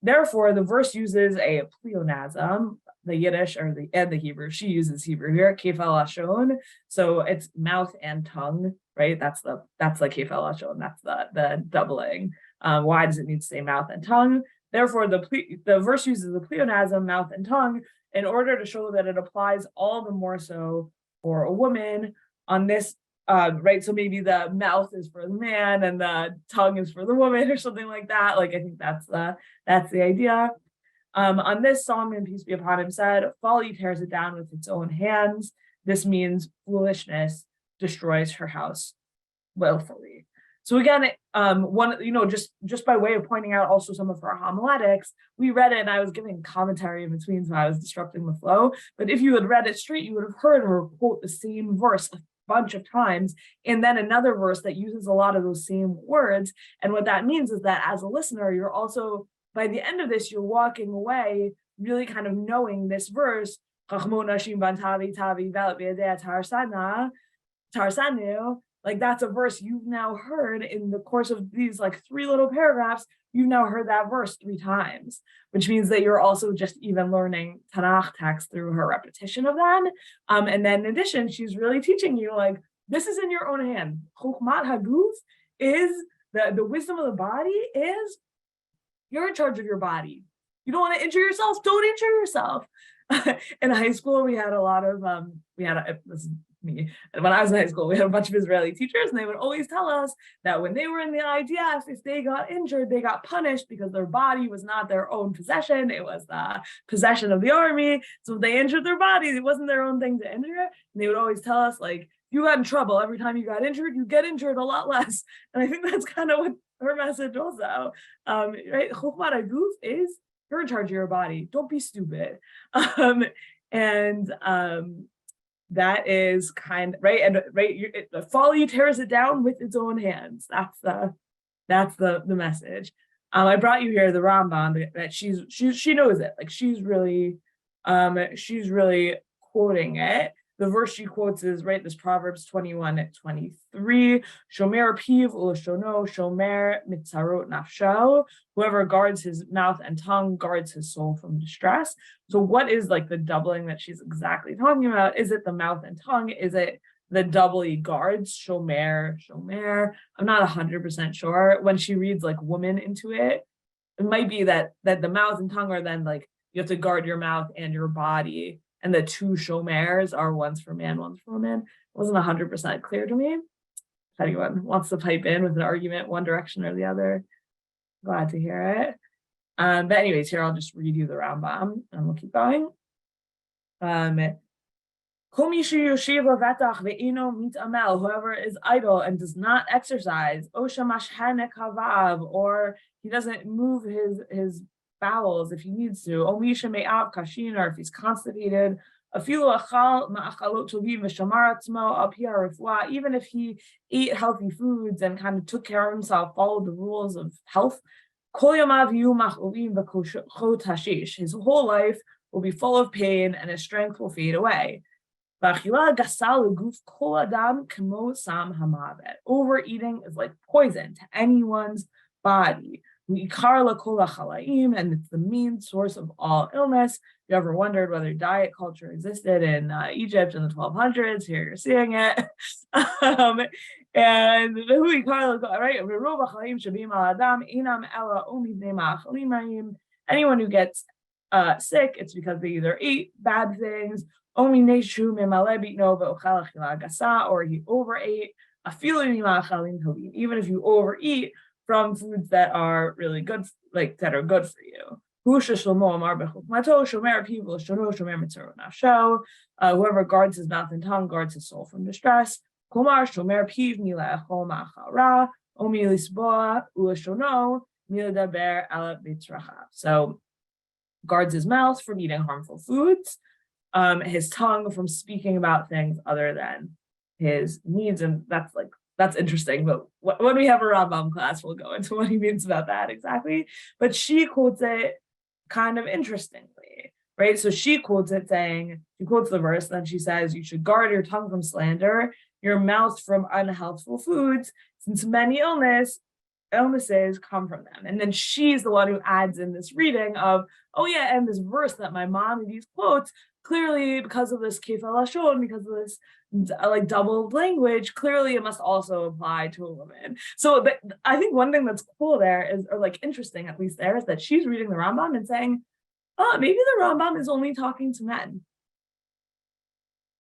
Therefore, the verse uses a pleonasm, the Yiddish and the Hebrew. She uses Hebrew here, kefal lashon. So it's mouth and tongue, right? That's the kefal lashon. That's the doubling. Why does it need to say mouth and tongue? Therefore, the verse uses the pleonasm, mouth and tongue, in order to show that it applies all the more so for a woman on this. Right, so maybe the mouth is for the man and the tongue is for the woman, or something like that. Like, I think that's the idea. On this, Solomon, peace be upon him, said, "Folly tears it down with its own hands." This means foolishness destroys her house willfully. So again, just by way of pointing out also some of her homiletics, we read it and I was giving commentary in between, so I was disrupting the flow. But if you had read it straight, you would have heard her quote the same verse bunch of times, and then another verse that uses a lot of those same words. And what that means is that as a listener, you're also, by the end of this, you're walking away really kind of knowing this verse, like that's a verse you've now heard in the course of these like 3 little paragraphs. You've now heard that verse 3 times, which means that you're also just even learning Tanakh text through her repetition of them. And then in addition, she's really teaching you like, this is in your own hand. Chokhmat haguf is the wisdom of the body is you're in charge of your body. You don't want to injure yourself, don't injure yourself. In high school, we had a lot of, this is me. And when I was in high school, we had a bunch of Israeli teachers, and they would always tell us that when they were in the IDF, if they got injured, they got punished because their body was not their own possession. It was the possession of the army. So if they injured their body, it wasn't their own thing to injure. And they would always tell us, like, you got in trouble every time you got injured, you get injured a lot less. And I think that's kind of what her message also, right? Chokhmat haguf is you're in charge of your body. Don't be stupid. That is kind right, and right. The folly tears it down with its own hands. That's the message. I brought you here the Rambam that she knows it. Like she's really quoting it. The verse she quotes is right. This Proverbs 21:23. Shomer piv u'lashono shomer mitzarot nafsho. Whoever guards his mouth and tongue guards his soul from distress. So what is like the doubling that she's exactly talking about? Is it the mouth and tongue? Is it the doubly guards? Shomer. I'm not 100% sure. When she reads like woman into it, it might be that the mouth and tongue are then like you have to guard your mouth and your body. And the 2 shomers are one's for man, one's for woman. It wasn't 100% clear to me. If anyone wants to pipe in with an argument, one direction or the other, glad to hear it. But anyways, here I'll just read you the Rambam and we'll keep going. Whoever is idle and does not exercise, or he doesn't move his bowels if he needs to, or if he's constipated, even if he ate healthy foods and kind of took care of himself, followed the rules of health, his whole life will be full of pain and his strength will fade away. Overeating is like poison to anyone's body. And it's the main source of all illness. If you ever wondered whether diet culture existed in Egypt in the 1200s, here you're seeing it. And anyone who gets sick, it's because they either ate bad things, or he overate, even if you overeat from foods that are really good, like that are good for you. Whoever guards his mouth and tongue guards his soul from distress. So guards his mouth from eating harmful foods, his tongue from speaking about things other than his needs. And that's interesting, but when we have a Rambam class, we'll go into what he means about that exactly. But she quotes it kind of interestingly, right? So she quotes it saying, she quotes the verse, then she says, you should guard your tongue from slander, your mouth from unhealthful foods, since many illnesses come from them. And then she's the one who adds in this reading of, oh yeah, and this verse that my mom these quotes, clearly because of this kefal lashon, because of this like double language, clearly it must also apply to a woman. So I think one thing that's cool there is, or like interesting at least there, is that she's reading the Rambam and saying, oh, maybe the Rambam is only talking to men.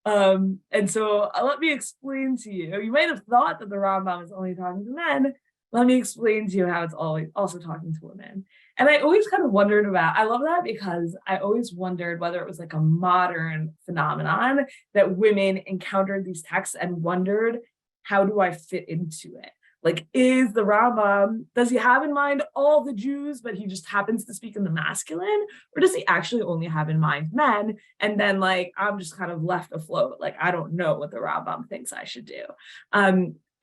And so let me explain to you. You might have thought that the Rambam is only talking to men. Let me explain to you how it's always also talking to women. And I always kind of wondered about, I love that because I always wondered whether it was like a modern phenomenon that women encountered these texts and wondered, how do I fit into it? Like, is the Rambam, does he have in mind all the Jews, but he just happens to speak in the masculine? Or does he actually only have in mind men? And then like, I'm just kind of left afloat. Like, I don't know what the Rambam thinks I should do.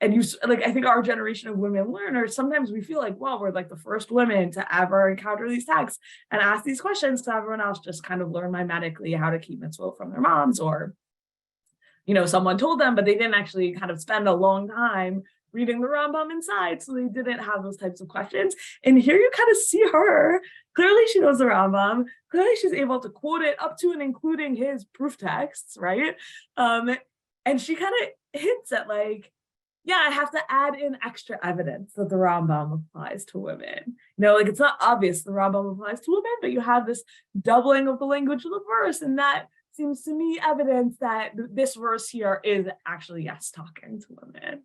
And you like, I think our generation of women learners, sometimes we feel like, well, we're like the first women to ever encounter these texts and ask these questions, so everyone else just kind of learn mimetically how to keep mitzvot from their moms, or, you know, someone told them, but they didn't actually kind of spend a long time reading the Rambam inside, so they didn't have those types of questions. And here you kind of see her. Clearly she knows the Rambam. Clearly she's able to quote it up to and including his proof texts, right? And she kind of hints at like, yeah, I have to add in extra evidence that the Rambam applies to women. You know, like it's not obvious the Rambam applies to women, but you have this doubling of the language of the verse, and that seems to me evidence that this verse here is actually, yes, talking to women.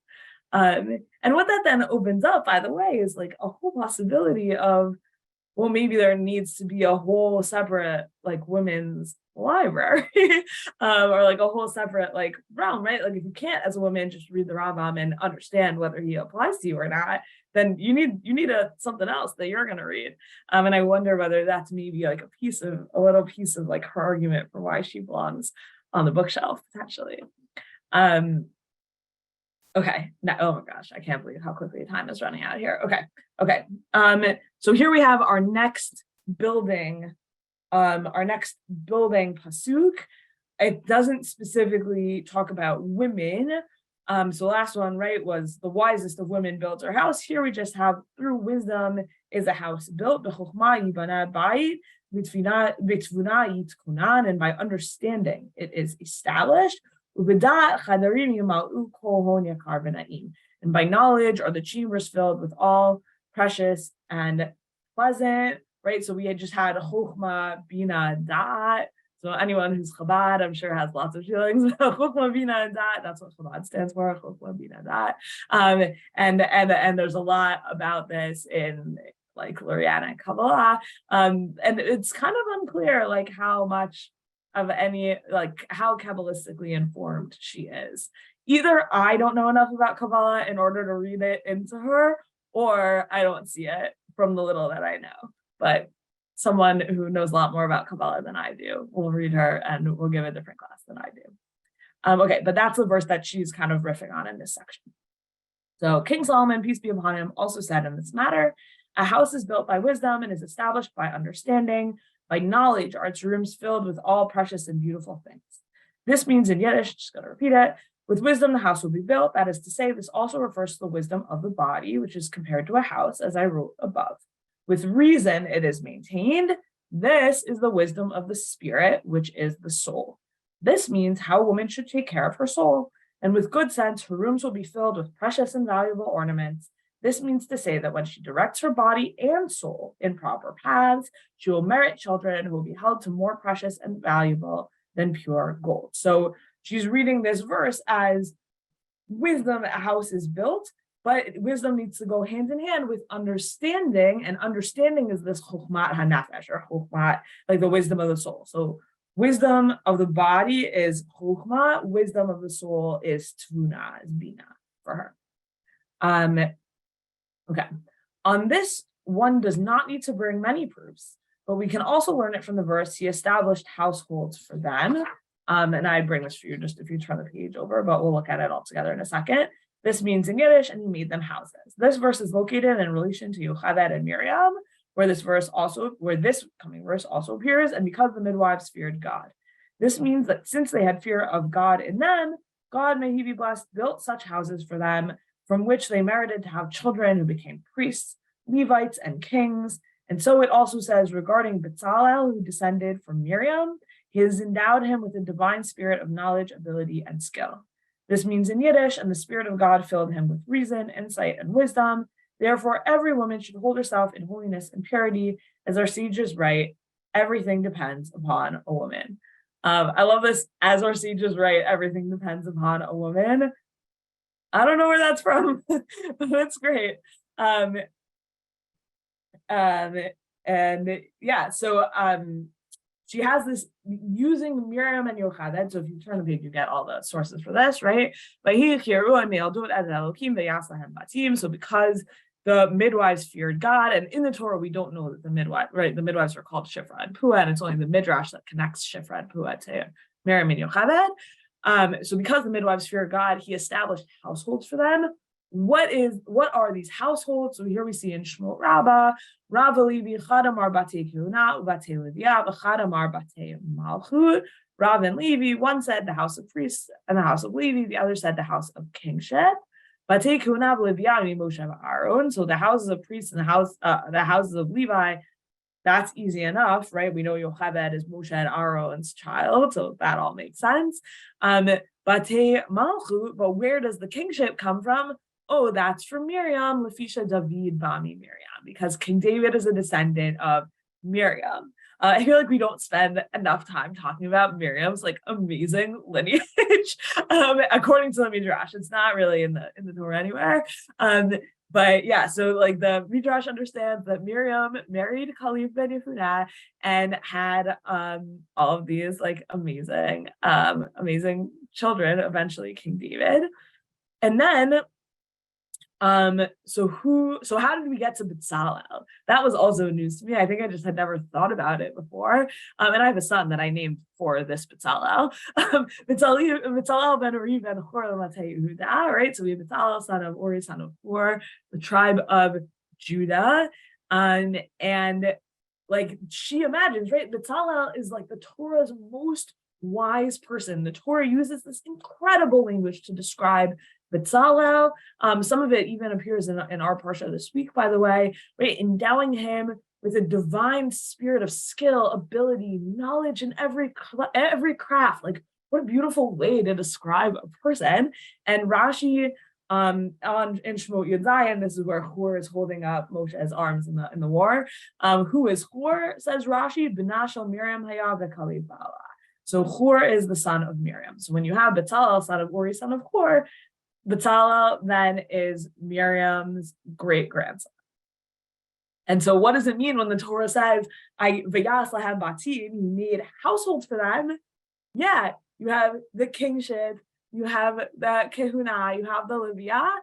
And what that then opens up, by the way, is like a whole possibility of, well, maybe there needs to be a whole separate like women's library or like a whole separate like realm, right? Like if you can't as a woman just read the Rambam and understand whether he applies to you or not, then you need something else that you're going to read. And I wonder whether that's maybe like a little piece of like her argument for why she belongs on the bookshelf potentially. Okay. Now, oh my gosh, I can't believe how quickly time is running out here. Okay. So here we have our next building pasuk. It doesn't specifically talk about women. So last one, right, was the wisest of women builds her house. Here we just have through wisdom is a house built. And by understanding it is established. And by knowledge are the chambers filled with all precious and pleasant, right? So we had just had chokhmah, bina, da'at. So anyone who's Chabad, I'm sure, has lots of feelings about chokhmah, bina, and da'at. That's what Chabad stands for, chokhmah, bina, da'at. And there's a lot about this in like Lurianic Kabbalah. And it's kind of unclear like how much of any, like how Kabbalistically informed she is. Either I don't know enough about Kabbalah in order to read it into her, or I don't see it from the little that I know. But someone who knows a lot more about Kabbalah than I do will read her and will give a different class than I do. Okay, but that's the verse that she's kind of riffing on in this section. So King Solomon, peace be upon him, also said in this matter, a house is built by wisdom and is established by understanding. By knowledge are its rooms filled with all precious and beautiful things. This means in Yiddish, just going to repeat it, with wisdom the house will be built. That is to say, this also refers to the wisdom of the body, which is compared to a house, as I wrote above. With reason it is maintained. This is the wisdom of the spirit, which is the soul. This means how a woman should take care of her soul. And with good sense, her rooms will be filled with precious and valuable ornaments. This means to say that when she directs her body and soul in proper paths, she will merit children who will be held to more precious and valuable than pure gold. So she's reading this verse as wisdom, a house is built, but wisdom needs to go hand in hand with understanding, and understanding is this chokhmat hanafesh, or chokhmat, like the wisdom of the soul. So wisdom of the body is chokhmah, wisdom of the soul is tvuna, is bina for her. Okay. On this, one does not need to bring many proofs, but we can also learn it from the verse, he established households for them. And I bring this for you just if you turn the page over, but we'll look at it all together in a second. This means in Yiddish, and he made them houses. This verse is located in relation to Yocheved and Miriam, where this coming verse also appears, and because the midwives feared God. This means that since they had fear of God in them, God, may he be blessed, built such houses for them, from which they merited to have children who became priests, Levites, and kings. And so it also says regarding Bezalel, who descended from Miriam, he has endowed him with a divine spirit of knowledge, ability, and skill. This means in Yiddish, and the Spirit of God filled him with reason, insight, and wisdom. Therefore, every woman should hold herself in holiness and purity. As our sages write, everything depends upon a woman. I love this. As our sages write, everything depends upon a woman. I don't know where that's from, but that's great. And yeah, so she has this using Miriam and Yocheved. So if you turn the page, you get all the sources for this, right? So because the midwives feared God, and in the Torah, we don't know that the midwives are called Shifra and Pua, and it's only the midrash that connects Shifra and Pua to Miriam and Yocheved. So because the midwives fear God, he established households for them. What are these households? So here we see in Shmot Rabbah, Rav Levi Chadamar Batei Kehuna Ubatei Leviah V'Chadamar Batei Malchut. Rav and Levi, one said the house of priests and the house of Levi, the other said the house of kingship. Batei Kehuna Leviah Moshe Aaron. So the houses of priests and the houses of Levi, that's easy enough, right? We know Yocheved is Moshe and Aaron's child, so that all makes sense. Batei Malchut, but where does the kingship come from? Oh, that's from Miriam, Lefisha David Bami Miriam, because King David is a descendant of Miriam. I feel like we don't spend enough time talking about Miriam's like amazing lineage. According to the midrash, it's not really in the Torah anywhere. But yeah, so like the midrash understands that Miriam married Khalif ben Yehuda and had all of these like amazing children, eventually King David. And then so how did we get to Bezalel? That was also news to me. I think I just had never thought about it before. And I have a son that I named for this Bezalel. Bezalel ben Uri ben Hur Latei Yehuda, right? So we have Bezalel, son of Uri, son of Hur, the tribe of Judah. And like she imagines, right? Bezalel is like the Torah's most wise person. The Torah uses this incredible language to describe Bezalel. Some of it even appears in our parsha this week, by the way, right? Endowing him with a divine spirit of skill, ability, knowledge in every craft. Like, what a beautiful way to describe a person. And Rashi in Shemot Yud Zayin, this is where Hur is holding up Moshe's arms in the war. Who is Hur? Says Rashi, Benashal Miriam Haya v'Kalev Ba'ala. So Hur is the son of Miriam. So when you have Bezalel, son of Uri, son of Hur, Bezalel then is Miriam's great-grandson. And so what does it mean when the Torah says, Vayas lahem batim, you made households for them? Yeah, you have the kingship, you have the kehuna, you have the Leviah,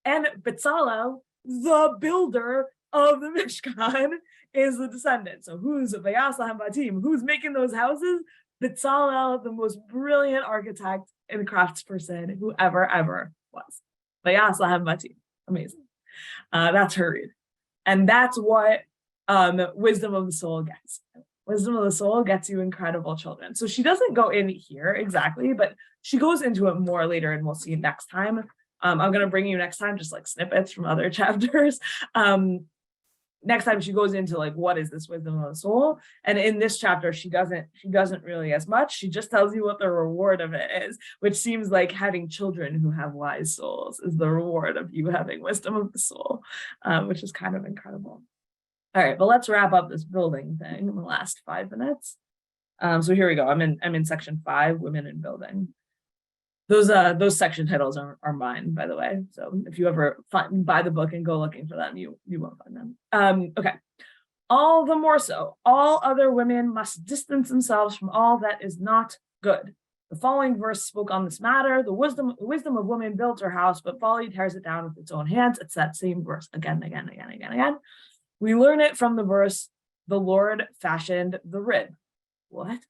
and Bezalel, the builder of the Mishkan, is the descendant. So who's Vayas lahem batim? Who's making those houses? Bezalel, the most brilliant architect and craftsperson who ever was. Vayas lahem batim. Amazing. That's her read. And that's what wisdom of the soul gets. Wisdom of the soul gets you incredible children. So she doesn't go in here exactly, but she goes into it more later, and we'll see next time. I'm going to bring you next time just like snippets from other chapters. Next time she goes into like, what is this wisdom of the soul? And in this chapter, she doesn't really as much. She just tells you what the reward of it is, which seems like having children who have wise souls is the reward of you having wisdom of the soul, which is kind of incredible. All right, but let's wrap up this building thing in the last 5 minutes. So here we go. I'm in section 5, women in building. Those section titles are mine, by the way. So if you ever buy the book and go looking for them, you won't find them. Okay. All the more so, all other women must distance themselves from all that is not good. The following verse spoke on this matter. The wisdom of woman builds her house, but folly tears it down with its own hands. It's that same verse again. We learn it from the verse, the Lord fashioned the rib. What?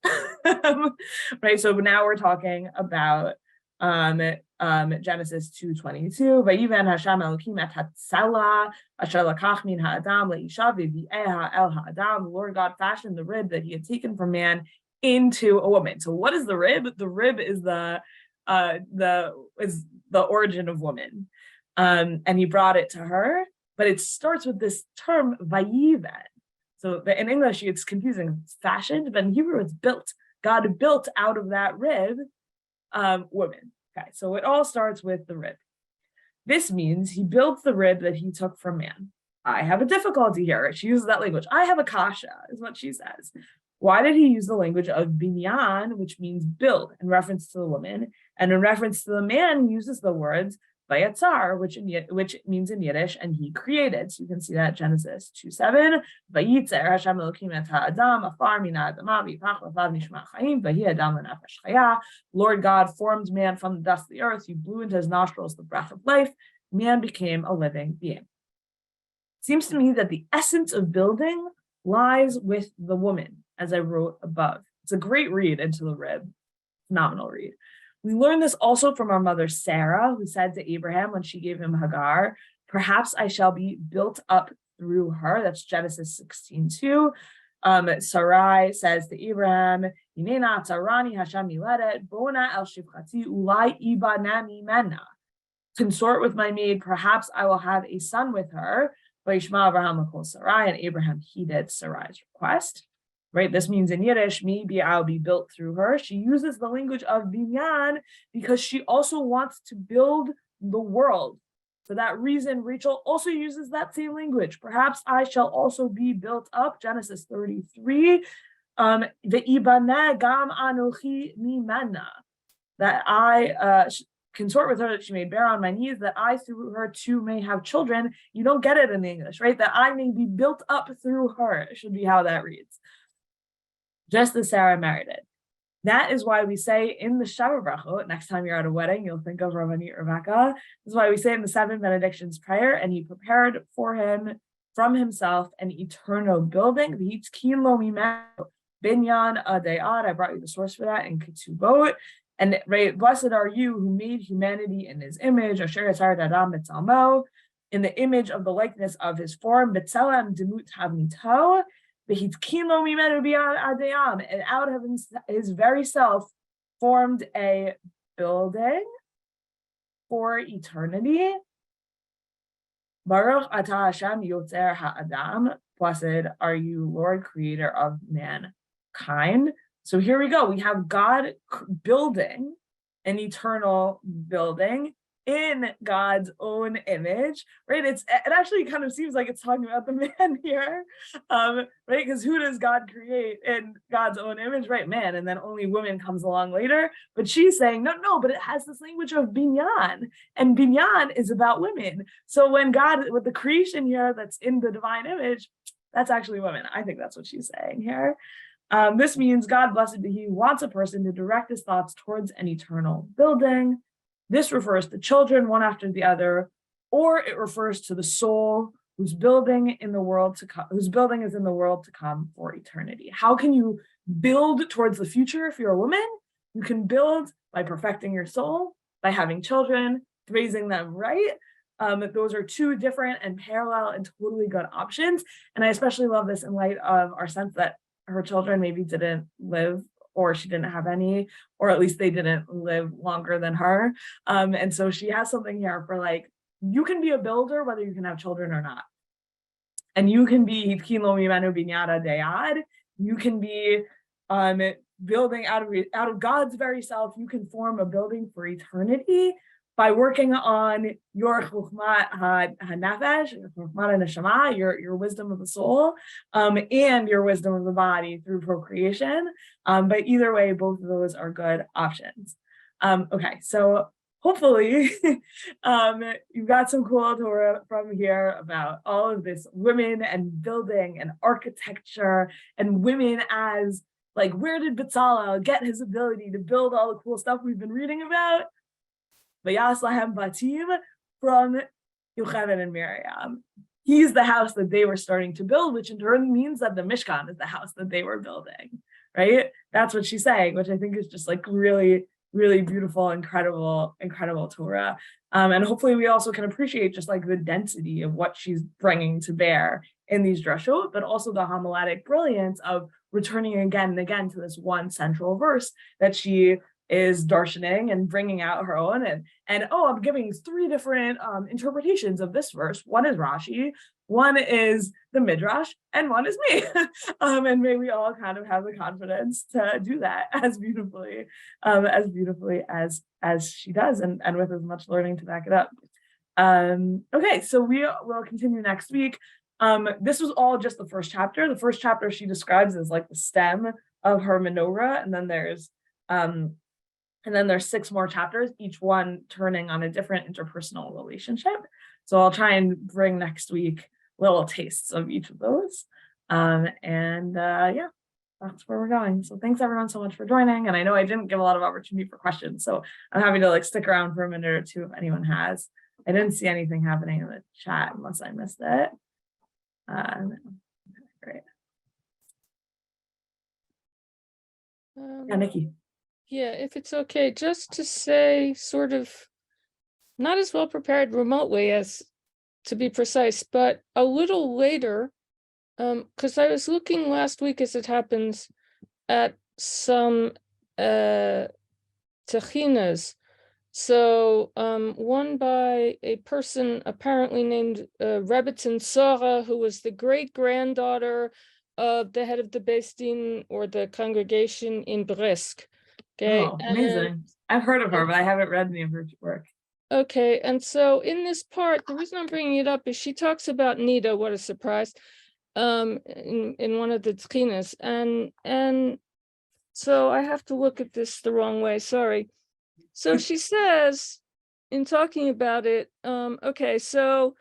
Right, so now we're talking about Genesis 2:22. Vayiven Hashem Elokim et hatzela asher lakach min ha'adam leisha v'vi'eha el ha'adam. The Lord God fashioned the rib that He had taken from man into a woman. So what is the rib? The rib is the origin of woman, and He brought it to her. But it starts with this term vayiven. So in English it's confusing. It's fashioned, but in Hebrew it's built. God built out of that rib women. Okay, so it all starts with the rib. This means He built the rib that He took from man. I have a difficulty here. She uses that language. I have a kasha, is what she says. Why did He use the language of binyan, which means build, in reference to the woman, and in reference to the man, He uses the words vayatzar, which means in Yiddish, and He created. So you can see that Genesis 2:7. Vayitzer Hashem Elokim et ha'adam afar min ha'adama v'yipach l'vav nishma chayim v'hi adam l'nefesh chaya. Lord God formed man from the dust of the earth. He blew into his nostrils the breath of life. Man became a living being. Seems to me that the essence of building lies with the woman, as I wrote above. It's a great read into the rib. Phenomenal read. We learn this also from our mother Sarah, who said to Abraham when she gave him Hagar, perhaps I shall be built up through her. That's Genesis 16:2. Sarai says to Abraham, Hinena tzarani Hashem miledet, bona el shivchati ulai ibanami menna. Consort with my maid, perhaps I will have a son with her. Vayishma Abraham l'kol Sarai, and Abraham heeded Sarai's request. Right, this means in Yiddish, maybe I'll be built through her. She uses the language of binyan because she also wants to build the world. For that reason, Rachel also uses that same language. Perhaps I shall also be built up. Genesis 33. Ve'ibane gam anochi mimena. That I consort with her, that she may bear on my knees, that I through her too may have children. You don't get it in the English, right? That I may be built up through her should be how that reads. Just as Sarah married it. That is why we say in the Shabbat Brachot, next time you're at a wedding, you'll think of Rabbanit Rebecca. This is why we say in the 7 benedictions prayer, and He prepared for him from Himself an eternal building. Binyan Adayad. I brought you the source for that in Ketubot. And right, blessed are you who made humanity in His image, Asher Yasar Adam B'Tzalmo, in the image of the likeness of His form, B'Tzelem Demut Havnito. And out of His very self formed a building for eternity. Baruch atah Hashem yotzer ha'adam. Blessed are you, Lord, creator of mankind. So here we go. We have God building an eternal building in God's own image, right? It actually kind of seems like it's talking about the man here, right? Because who does God create in God's own image, right? Man, and then only woman comes along later. But she's saying, no, but it has this language of binyan, and binyan is about women. So when God, with the creation here that's in the divine image, that's actually women. I think that's what she's saying here. This means God, blessed be He, wants a person to direct his thoughts towards an eternal building. This refers to children one after the other, or it refers to the soul whose building in the world to come, whose building is in the world to come for eternity. How can you build towards the future if you're a woman? You can build by perfecting your soul, by having children, raising them right. Those are two different and parallel and totally good options. And I especially love this in light of our sense that her children maybe didn't live, or she didn't have any, or at least they didn't live longer than her. And so she has something here for like, you can be a builder whether you can have children or not. And you can be you can be building out of God's very self. You can form a building for eternity by working on your chukhmat hanefesh, your wisdom of the soul, and your wisdom of the body through procreation. But either way, both of those are good options. Okay, so hopefully you've got some cool Torah from here about all of this women and building and architecture and women as like, where did Bezalel get his ability to build all the cool stuff we've been reading about? Vayas lahem batim from Yocheved and Miriam. He's the house that they were starting to build, which in turn means that the Mishkan is the house that they were building, right? That's what she's saying, which I think is just like really, really beautiful, incredible Torah. And hopefully we also can appreciate just like the density of what she's bringing to bear in these drashot, but also the homiletic brilliance of returning again and again to this one central verse that she is darshaning and bringing out her own, and I'm giving 3 different interpretations of this verse. One is Rashi, one is the midrash, and one is me. And may we all kind of have the confidence to do that as beautifully as she does, and with as much learning to back it up. Okay, so we will continue next week. This was all just the first chapter. The first chapter she describes as like the stem of her menorah, and then there's 6 more chapters, each one turning on a different interpersonal relationship. So I'll try and bring next week little tastes of each of those. Yeah, that's where we're going. So thanks everyone so much for joining. And I know I didn't give a lot of opportunity for questions, so I'm happy to like stick around for a minute or two if anyone has. I didn't see anything happening in the chat unless I missed it. No. Great. Yeah, Nikki.
Yeah, if it's okay, just to say sort of not as well prepared remotely as to be precise, but a little later, because I was looking last week as it happens at some techinas. So one by a person apparently named Rebbetzin Sora, who was the great-granddaughter of the head of the Beis Din or the congregation in Brisk. Okay.
Oh, amazing. I've heard of her, but I haven't read any of her work.
Okay, and so in this part, the reason I'm bringing it up is she talks about Nida, what a surprise, in one of the tchinas, and so I have to look at this the wrong way, sorry. So she says, in talking about it, okay, so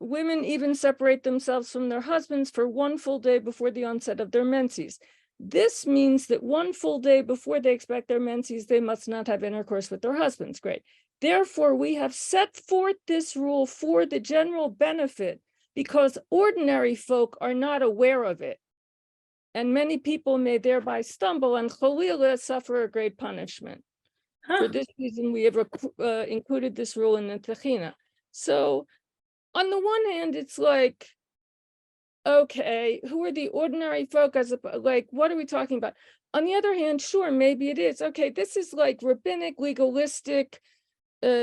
women even separate themselves from their husbands for 1 full day before the onset of their menses. This means that 1 full day before they expect their menses, they must not have intercourse with their husbands. Great. Therefore, we have set forth this rule for the general benefit because ordinary folk are not aware of it. And many people may thereby stumble and cholila suffer a great punishment. For this reason, we have included this rule in the Techina. So on the one hand, it's like, okay, who are the ordinary folk? Like, what are we talking about? On the other hand, sure, maybe it is. Okay, this is like rabbinic, legalistic,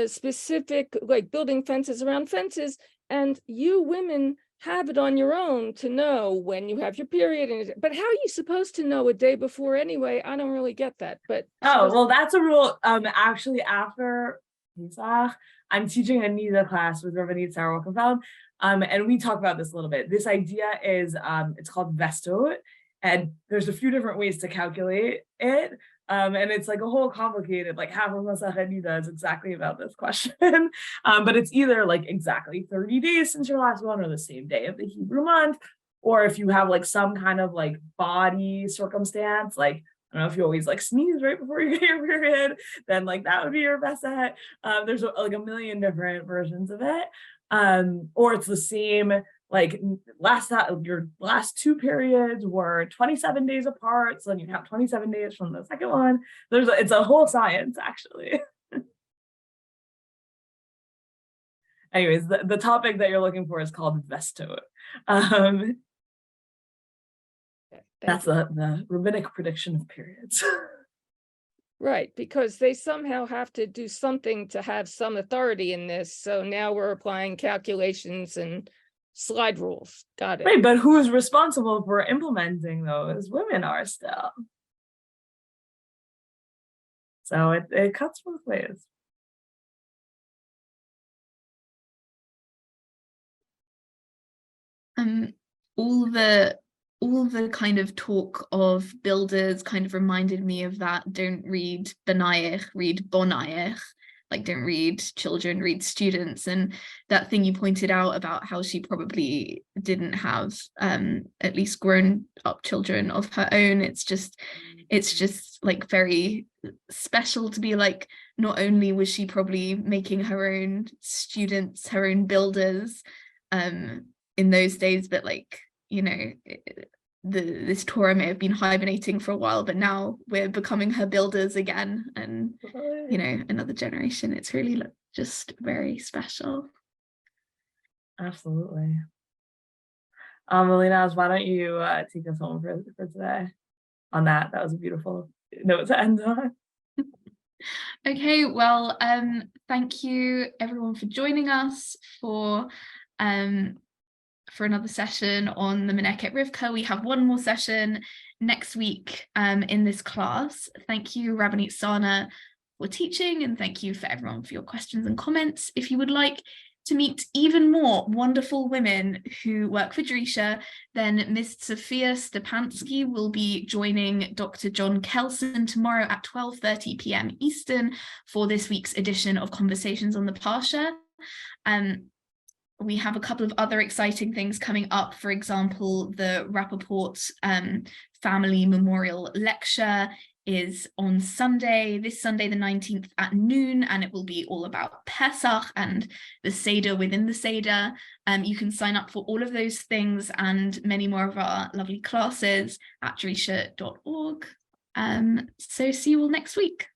specific, like building fences around fences. And you women have it on your own to know when you have your period. But how are you supposed to know a day before anyway? I don't really get that. But
well, that's a rule. Actually, after Pesach, I'm teaching a Nida class with Rabbanit Rebecca. And we talk about this a little bit. This idea is, it's called vestot, and there's a few different ways to calculate it. And it's like a whole complicated, like half of Masachet Nida is exactly about this question. But it's either like exactly 30 days since your last one or the same day of the Hebrew month, or if you have like some kind of like body circumstance, like I don't know if you always like sneeze right before you get your period, then like that would be your Veset. There's like a million different versions of it. Or it's the same, like your last 2 periods were 27 days apart, so then you have 27 days from the second one. It's a whole science actually. Anyways, the topic that you're looking for is called vestot. That's the rabbinic prediction of periods.
Right, because they somehow have to do something to have some authority in this. So now we're applying calculations and slide rules. Got it.
Right, but who's responsible for implementing those? Women are still. So it cuts both ways.
All the all the kind of talk of builders kind of reminded me of that. Don't read Benayich, read Bonayich. Like, don't read children, read students. And that thing you pointed out about how she probably didn't have at least grown up children of her own. It's just like very special to be like, not only was she probably making her own students, her own builders in those days, but like, you know, this Torah may have been hibernating for a while, but now we're becoming her builders again, and you know, another generation. It's really just very special.
Absolutely. Melina, why don't you take us home for today on that? That was a beautiful note to end on.
Okay, well, thank you everyone for joining us for another session on the Meneket Rivkah. We have one more session next week in this class. Thank you, Rabbanit Sarna, for teaching, and thank you for everyone for your questions and comments. If you would like to meet even more wonderful women who work for Drisha, then Ms. Sophia Stepansky will be joining Dr. John Kelson tomorrow at 12:30 p.m. Eastern for this week's edition of Conversations on the Parsha. We have a couple of other exciting things coming up. For example, the Rappaport Family Memorial Lecture is on Sunday, this Sunday the 19th at noon, and it will be all about Pesach and the Seder within the Seder. You can sign up for all of those things and many more of our lovely classes at drisha.org. So see you all next week.